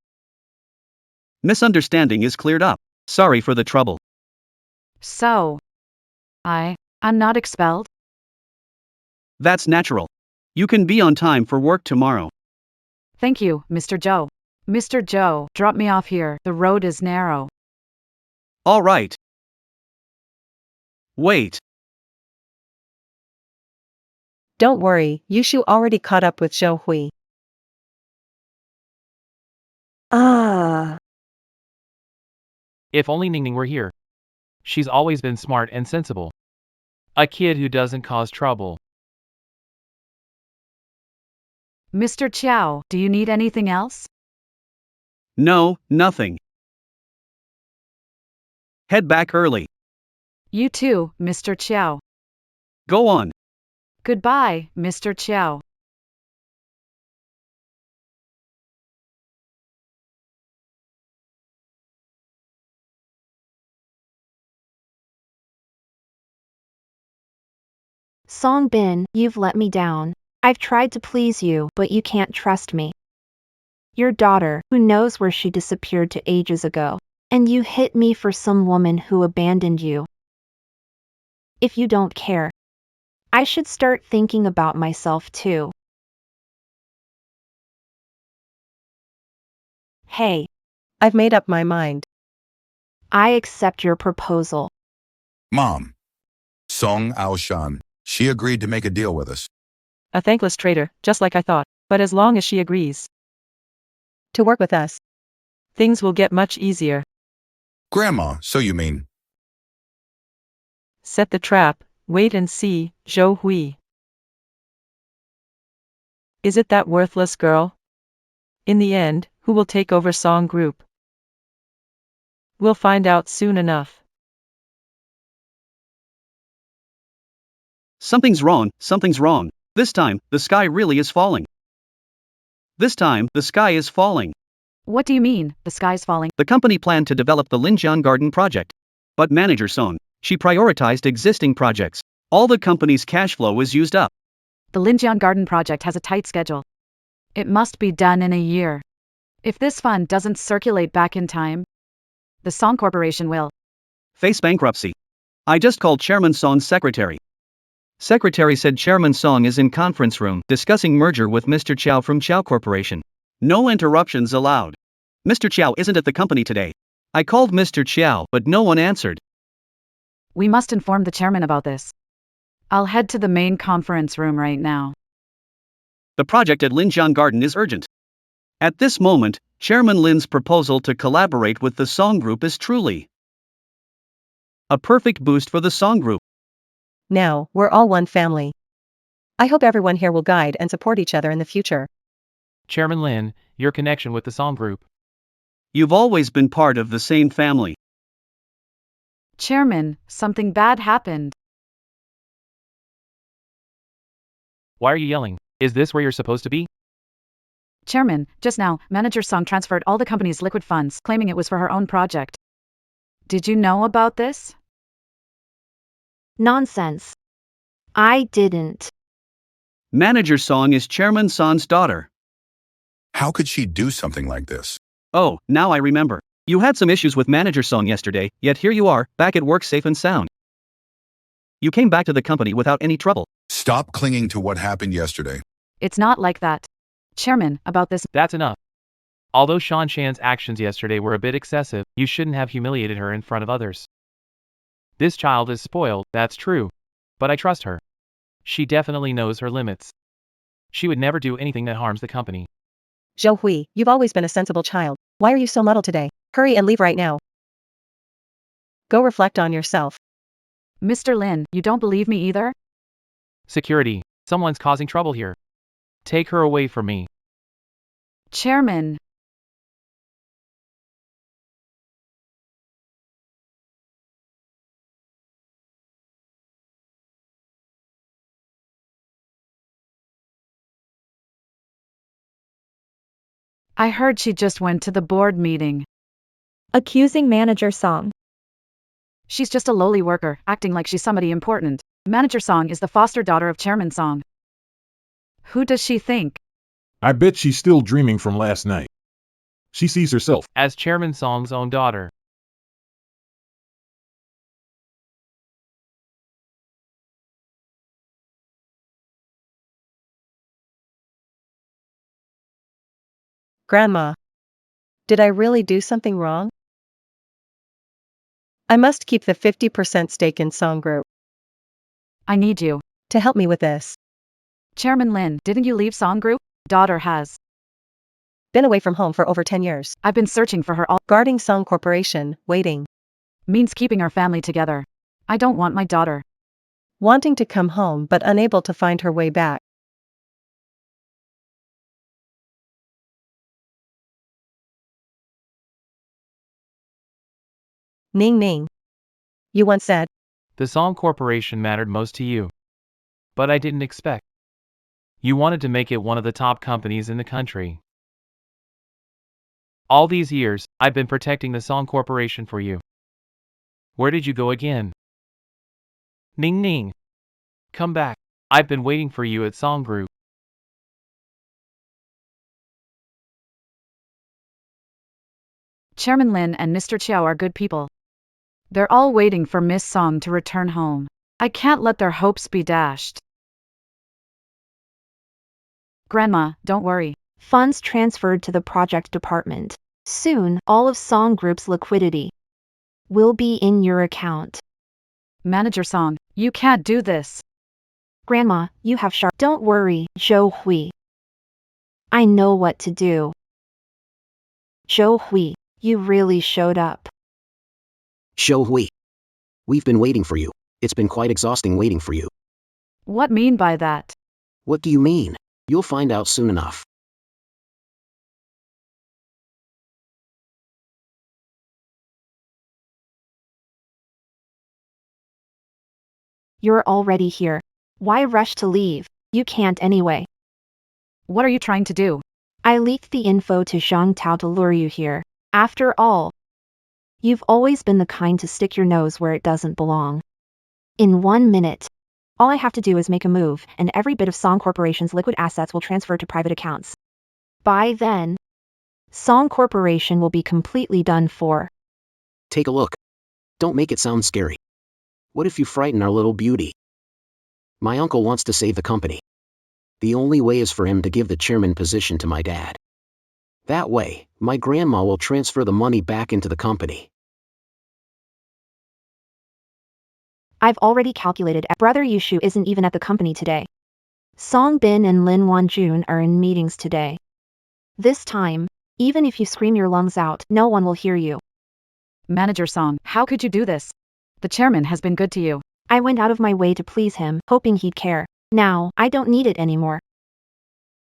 Misunderstanding is cleared up. Sorry for the trouble. So, I'm not expelled? That's natural. You can be on time for work tomorrow. Thank you, Mr. Zhou. Mr. Zhou, drop me off here. The road is narrow. All right. Wait. Don't worry, Yushu already caught up with Zhou Hui. If only Ningning were here. She's always been smart and sensible. A kid who doesn't cause trouble. Mr. Chiao, do you need anything else? No, nothing. Head back early. You too, Mr. Chiao. Go on. Goodbye, Mr. Chiao. Song Bin, you've let me down. I've tried to please you, but you can't trust me. Your daughter, who knows where she disappeared to ages ago, and you hit me for some woman who abandoned you. If you don't care, I should start thinking about myself too. Hey, I've made up my mind. I accept your proposal. Mom. Song Aoshan. She agreed to make a deal with us. A thankless traitor, just like I thought. But as long as she agrees, To work with us. things will get much easier. Grandma, so you mean? Set the trap, wait and see, Zhou Hui. Is it that worthless girl? In the end, who will take over Song Group? We'll find out soon enough. Something's wrong, something's wrong. This time, the sky really is falling. This time, the sky is falling. What do you mean, the sky's falling? The company planned to develop the Linjiang Garden project. But manager Song, she prioritized existing projects. All the company's cash flow was used up. The Linjiang Garden project has a tight schedule. It must be done in a year. If this fund doesn't circulate back in time, the Song Corporation will Face bankruptcy. I just called Chairman Song's secretary. Secretary said Chairman Song is in conference room discussing merger with Mr. Chow from Chow Corporation. No interruptions allowed. Mr. Chow isn't at the company today. I called Mr. Chow, but no one answered. We must inform the chairman about this. I'll head to the main conference room right now. The project at Linjiang Garden is urgent. At this moment, Chairman Lin's proposal to collaborate with the Song Group is truly a perfect boost for the Song Group. Now, we're all one family. I hope everyone here will guide and support each other in the future. Chairman Lin, your connection with the song group. You've always been part of the same family. Chairman, something bad happened. Why are you yelling? Is this where you're supposed to be? Chairman, just now, Manager Song transferred all the company's liquid funds, claiming it was for her own project. Did you know about this? Nonsense. I didn't. Manager Song is Chairman Son's daughter. How could she do something like this? Oh, now I remember. You had some issues with Manager Song yesterday, yet here you are, back at work safe and sound. You came back to the company without any trouble. Stop clinging to what happened yesterday. It's not like that. Chairman, about this. That's enough. Although Shan Shan's actions yesterday were a bit excessive, you shouldn't have humiliated her in front of others. This child is spoiled, that's true. But I trust her. She definitely knows her limits. She would never do anything that harms the company. Zhou Hui, you've always been a sensible child. Why are you so muddled today? Hurry and leave right now. Go reflect on yourself. Mr. Lin, you don't believe me either? Security, someone's causing trouble here. Take her away from me. Chairman. I heard she just went to the board meeting. Accusing Manager Song. She's just a lowly worker, acting like she's somebody important. Manager Song is the foster daughter of Chairman Song. Who does she think? I bet she's still dreaming from last night. She sees herself as Chairman Song's own daughter. Grandma. Did I really do something wrong? I must keep the 50% stake in Song Group. I need you to help me with this. Chairman Lin, didn't you leave Song Group? Daughter has been away from home for over 10 years. I've been searching for her all. Guarding Song Corporation, waiting. Means keeping our family together. I don't want my daughter wanting to come home but unable to find her way back. Ning Ning. You once said, the Song Corporation mattered most to you. But I didn't expect. You wanted to make it one of the top companies in the country. All these years, I've been protecting the Song Corporation for you. Where did you go again? Ning Ning. Come back. I've been waiting for you at Song Group. Chairman Lin and Mr. Chiao are good people. They're all waiting for Miss Song to return home. I can't let their hopes be dashed. Grandma, don't worry. Funds transferred to the project department. Soon, all of Song Group's liquidity will be in your account. Manager Song, you can't do this. Grandma, you have sharp. Don't worry, Zhou Hui. I know what to do. Zhou Hui, you really showed up. Zhou Hui. We've been waiting for you. It's been quite exhausting waiting for you. What mean by that? What do you mean? You'll find out soon enough. You're already here. Why rush to leave? You can't anyway. What are you trying to do? I leaked the info to Zhang Tao to lure you here. After all, you've always been the kind to stick your nose where it doesn't belong. In 1 minute, all I have to do is make a move, and every bit of Song Corporation's liquid assets will transfer to private accounts. By then, Song Corporation will be completely done for. Take a look. Don't make it sound scary. What if you frighten our little beauty? My uncle wants to save the company. The only way is for him to give the chairman position to my dad. That way, my grandma will transfer the money back into the company. I've already calculated. Brother Yushu isn't even at the company today. Song Bin and Lin Wanjun are in meetings today. This time, even if you scream your lungs out, no one will hear you. Manager Song, how could you do this? The chairman has been good to you. I went out of my way to please him, hoping he'd care. Now, I don't need it anymore.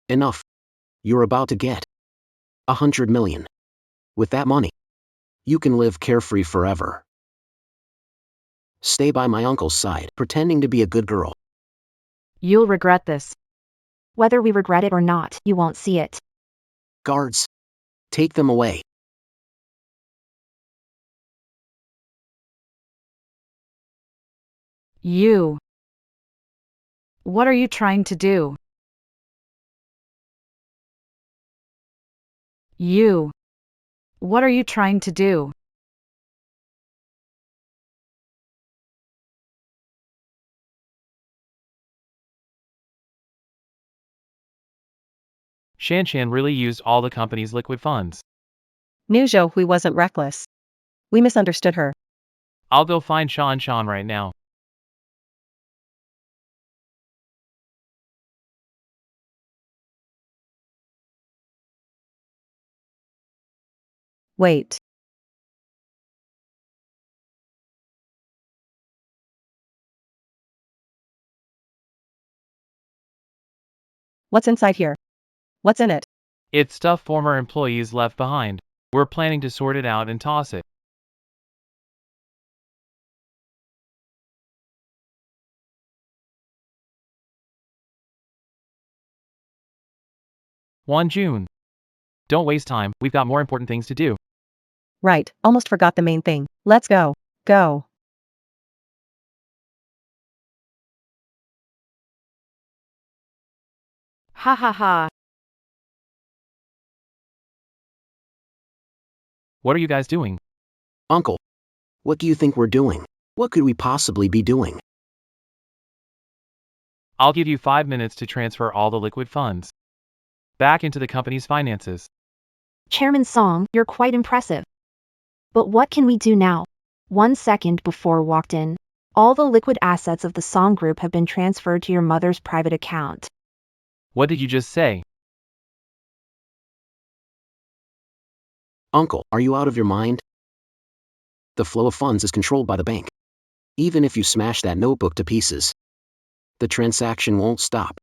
Enough. You're about to get 100 million. With that money, you can live carefree forever. Stay by my uncle's side, pretending to be a good girl. You'll regret this. Whether we regret it or not, you won't see it. Guards, take them away. You. What are you trying to do? You. What are you trying to do? Shanshan really used all the company's liquid funds. New Zhou Hui wasn't reckless. We misunderstood her. I'll go find Shan right now. Wait. What's inside here? What's in it? It's stuff former employees left behind. We're planning to sort it out and toss it. June. Don't waste time, we've got more important things to do. Right, almost forgot the main thing. Let's go. Go. Ha ha ha. What are you guys doing? Uncle, what do you think we're doing? What could we possibly be doing? I'll give you 5 minutes to transfer all the liquid funds back into the company's finances. Chairman Song, you're quite impressive. But what can we do now? 1 second before walked in. All the liquid assets of the Song Group have been transferred to your mother's private account. What did you just say? Uncle, are you out of your mind? The flow of funds is controlled by the bank. Even if you smash that notebook to pieces, the transaction won't stop.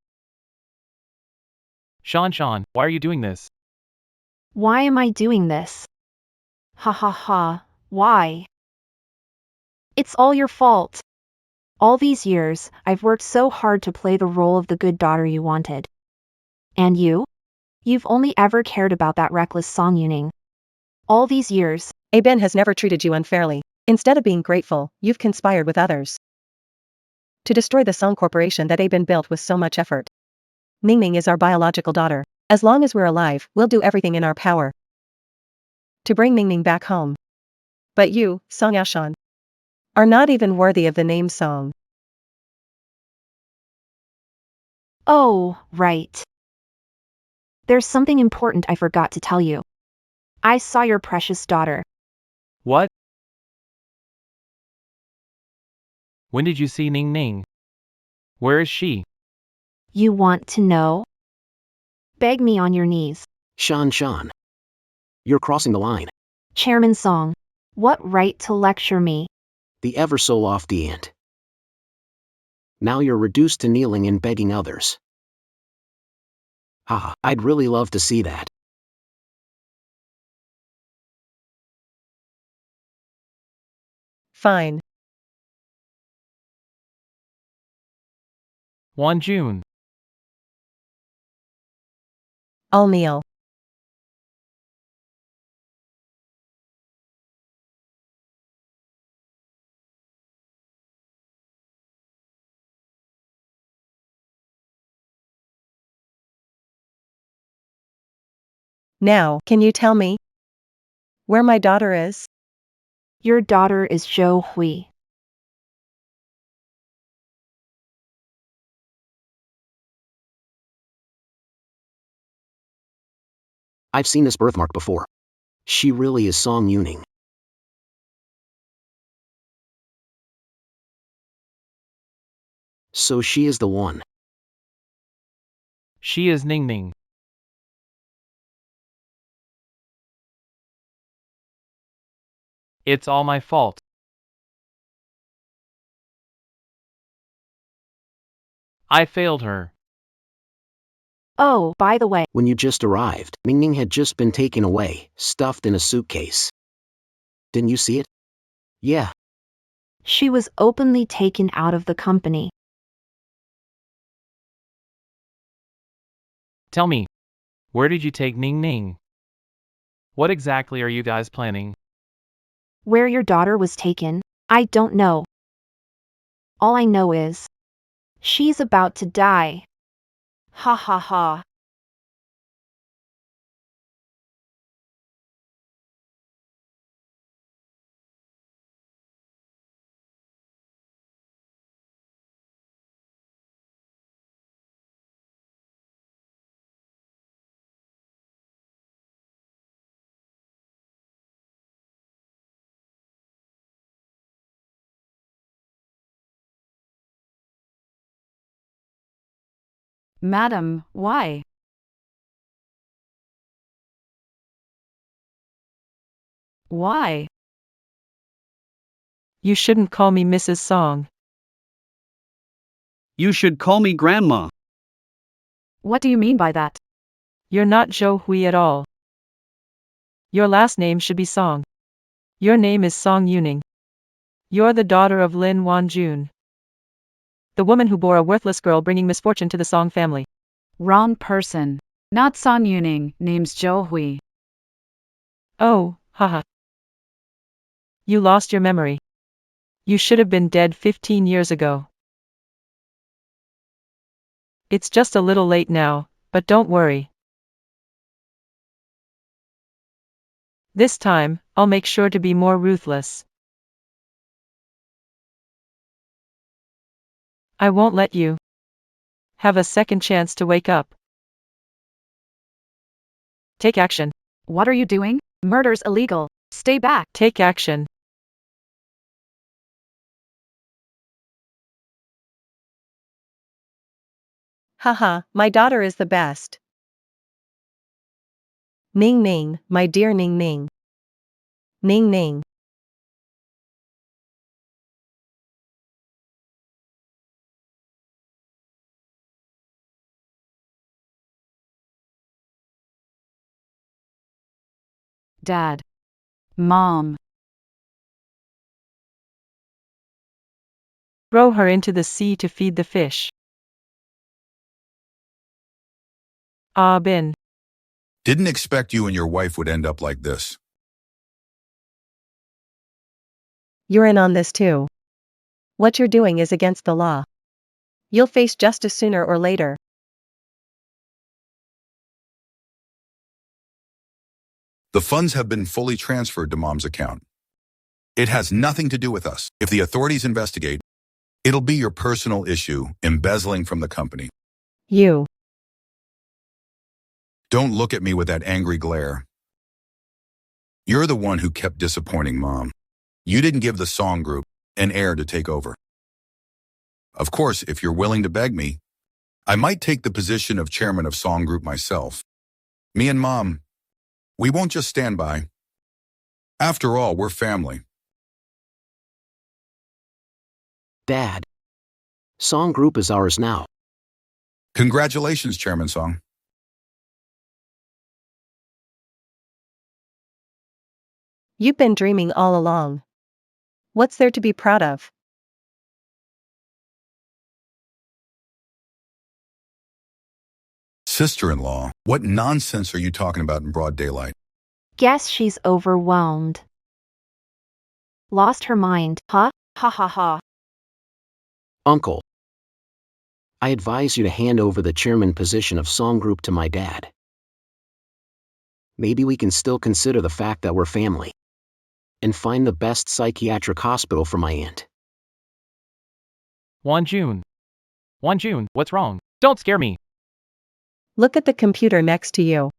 Shan, why are you doing this? Why am I doing this? Ha ha ha, why? It's all your fault. All these years, I've worked so hard to play the role of the good daughter you wanted. And you? You've only ever cared about that reckless Song Yuning. All these years, Bin has never treated you unfairly. Instead of being grateful, you've conspired with others to destroy the Song Corporation that Bin built with so much effort. Ningning is our biological daughter. As long as we're alive, we'll do everything in our power to bring Ningning back home. But you, Song Yashan, are not even worthy of the name Song. Oh, right. There's something important I forgot to tell you. I saw your precious daughter. What? When did you see Ning? Where is she? You want to know? Beg me on your knees. Shan, you're crossing the line. Chairman Song, what right to lecture me? The ever so lofty ant. Now you're reduced to kneeling and begging others. Haha, I'd really love to see that. Fine. June. I'll kneel. Now, can you tell me where my daughter is? Your daughter is Zhou Hui. I've seen this birthmark before. She really is Song Yuning. So she is the one. She is Ning. It's all my fault. I failed her. Oh, by the way, When you just arrived, Ning Ning had just been taken away, stuffed in a suitcase. Didn't you see it? Yeah, she was openly taken out of the company. Tell me, where did you take Ning Ning? What exactly are you guys planning? Where your daughter was taken, I don't know. All I know is, she's about to die. Ha ha ha. Madam, why? Why? You shouldn't call me Mrs. Song. You should call me Grandma. What do you mean by that? You're not Zhou Hui at all. Your last name should be Song. Your name is Song Yuning. You're the daughter of Lin Wanjun, the woman who bore a worthless girl bringing misfortune to the Song family. Wrong person. Not Song Yuning, name's Zhou Hui. Oh, haha. You lost your memory. You should have been dead 15 years ago. It's just a little late now, but don't worry. This time, I'll make sure to be more ruthless. I won't let you have a second chance to wake up. Take action. What are you doing? Murder's illegal. Stay back. Take action. Haha, my daughter is the best. Ning Ning, my dear Ning Ning. Ning Ning. Dad. Mom. Throw her into the sea to feed the fish. Ah Bin. Didn't expect you and your wife would end up like this. You're in on this too. What you're doing is against the law. You'll face justice sooner or later. The funds have been fully transferred to Mom's account. It has nothing to do with us. If the authorities investigate, it'll be your personal issue, embezzling from the company. You. Don't look at me with that angry glare. You're the one who kept disappointing Mom. You didn't give the song group an heir to take over. Of course, if you're willing to beg me, I might take the position of chairman of song group myself. Me and Mom, we won't just stand by. After all, we're family. Dad. Song group is ours now. Congratulations, Chairman Song. You've been dreaming all along. What's there to be proud of? Sister-in-law, what nonsense are you talking about in broad daylight? Guess she's overwhelmed. Lost her mind, huh? Ha ha ha. Uncle. I advise you to hand over the chairman position of song group to my dad. Maybe we can still consider the fact that we're family. And find the best psychiatric hospital for my aunt. Wanjun, what's wrong? Don't scare me. Look at the computer next to you.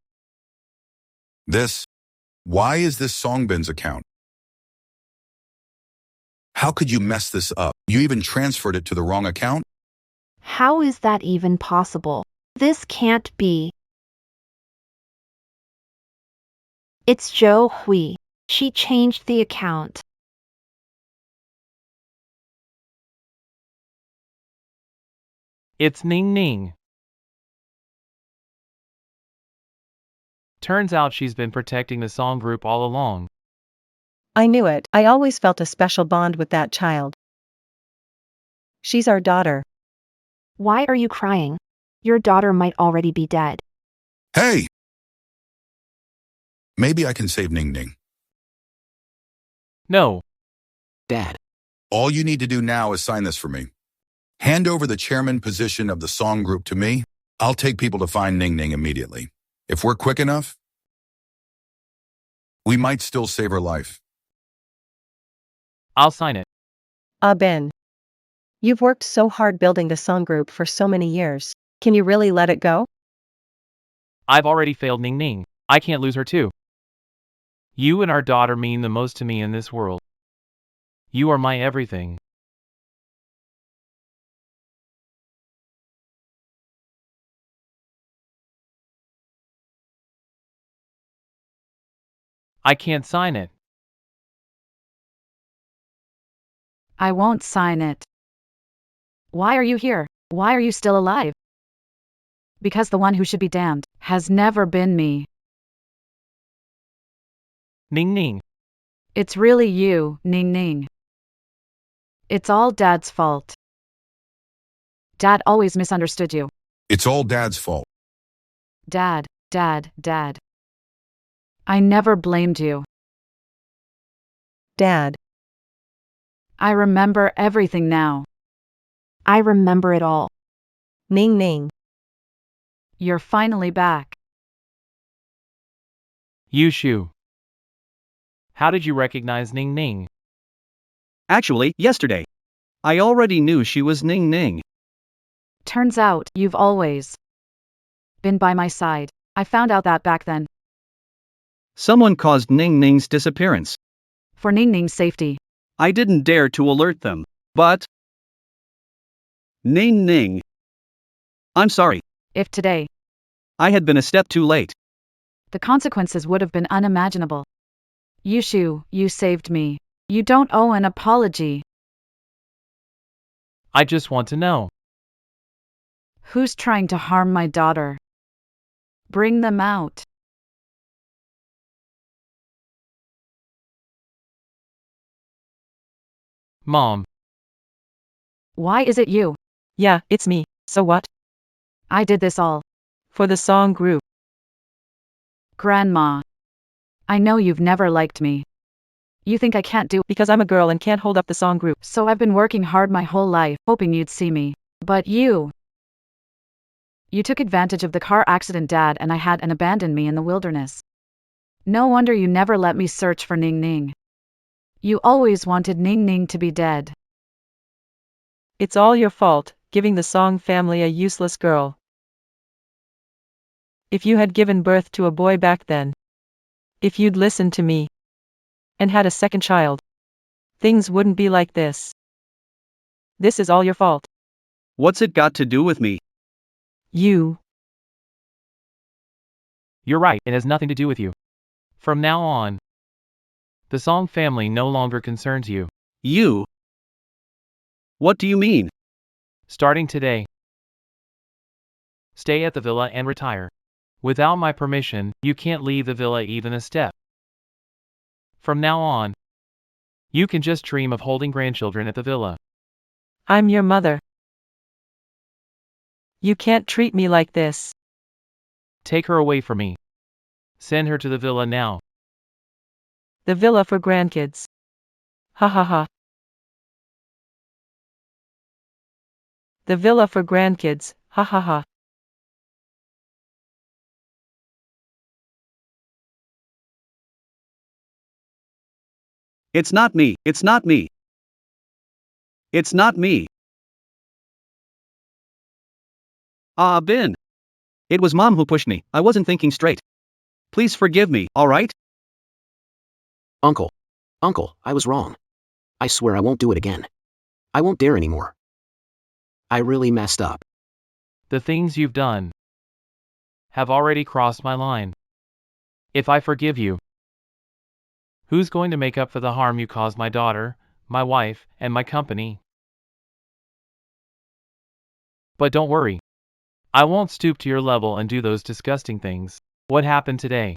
Why is this Songbin's account? How could you mess this up? You even transferred it to the wrong account? How is that even possible? This can't be. It's Zhou Hui. She changed the account. It's Ning Ning. Turns out she's been protecting the song group all along. I knew it, I always felt a special bond with that child. She's our daughter. Why are you crying? Your daughter might already be dead. Hey! Maybe I can save Ning Ning. No. Dad. All you need to do now is sign this for me. Hand over the chairman position of the song group to me. I'll take people to find Ning Ning immediately. If we're quick enough, we might still save her life. I'll sign it. Ben. You've worked so hard building the song group for so many years. Can you really let it go? I've already failed Ning Ning. I can't lose her too. You and our daughter mean the most to me in this world. You are my everything. I can't sign it. I won't sign it. Why are you here? Why are you still alive? Because the one who should be damned has never been me. Ning Ning. It's really you, Ning Ning. It's all Dad's fault. Dad always misunderstood you. It's all Dad's fault. Dad. I never blamed you. Dad. I remember everything now. I remember it all. Ning Ning. You're finally back. Yushu. How did you recognize Ning Ning? Actually, yesterday. I already knew she was Ning Ning. Turns out, you've always been by my side. I found out that back then. Someone caused Ning Ning's disappearance. For Ning Ning's safety. I didn't dare to alert them. But Ning Ning. I'm sorry. If today, I had been a step too late. the consequences would have been unimaginable. Yushu, you saved me. You don't owe an apology. I just want to know. Who's trying to harm my daughter? Bring them out. Mom. Why is it you? Yeah, it's me. So what? I did this all. For the song group. Grandma. I know you've never liked me. You think I can't do Because I'm a girl and can't hold up the song group. so I've been working hard my whole life, hoping you'd see me. But you took advantage of the car accident Dad and I had and abandoned me in the wilderness. No wonder you never let me search for Ning Ning. You always wanted Ning Ning to be dead. It's all your fault, giving the Song family a useless girl. If you had given birth to a boy back then. If you'd listened to me. And had a second child. Things wouldn't be like this. This is all your fault. What's it got to do with me? You. You're right, it has nothing to do with you. From now on, the Song family no longer concerns you. You? What do you mean? Starting today, stay at the villa and retire. Without my permission, you can't leave the villa even a step. From now on, you can just dream of holding grandchildren at the villa. I'm your mother. You can't treat me like this. Take her away from me. Send her to the villa now. The villa for grandkids. Ha ha ha. The villa for grandkids. Ha ha ha. It's not me. It's not me. It's not me. Ben. It was Mom who pushed me. I wasn't thinking straight. Please forgive me, alright? Uncle, I was wrong. I swear I won't do it again. I won't dare anymore. I really messed up. The things you've done have already crossed my line. If I forgive you, who's going to make up for the harm you caused my daughter, my wife, and my company? But don't worry. I won't stoop to your level and do those disgusting things. What happened today?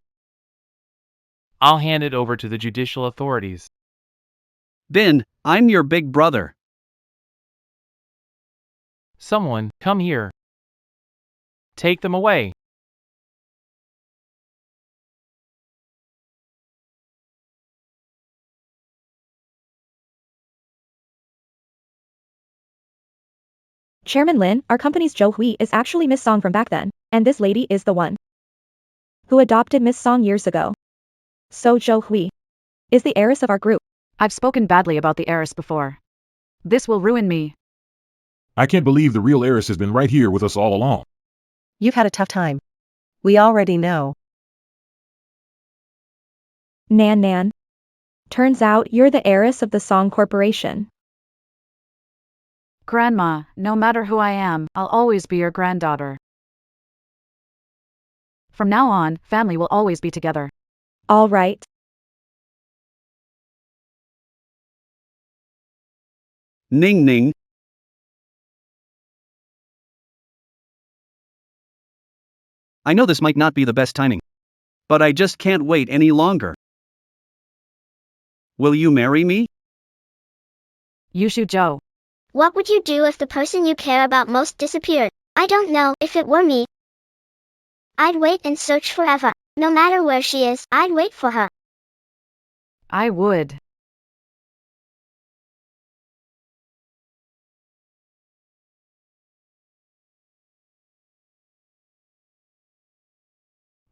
I'll hand it over to the judicial authorities. Bin, I'm your big brother. Someone, come here. Take them away. Chairman Lin, our company's Zhou Hui is actually Miss Song from back then, and this lady is the one who adopted Miss Song years ago. So Zhou Hui is the heiress of our group. I've spoken badly about the heiress before. This will ruin me. I can't believe the real heiress has been right here with us all along. You've had a tough time. We already know. Nan Nan. Turns out you're the heiress of the Song Corporation. Grandma, no matter who I am, I'll always be your granddaughter. From now on, family will always be together. All right. Ning Ning. I know this might not be the best timing, but I just can't wait any longer. Will you marry me? Yushu Zhou. What would you do if the person you care about most disappeared? I don't know. If it were me, I'd wait and search forever. No matter where she is, I'd wait for her. I would.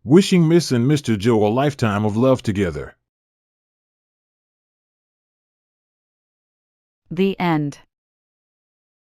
Wishing Miss and Mr. Joe a lifetime of love together. The end.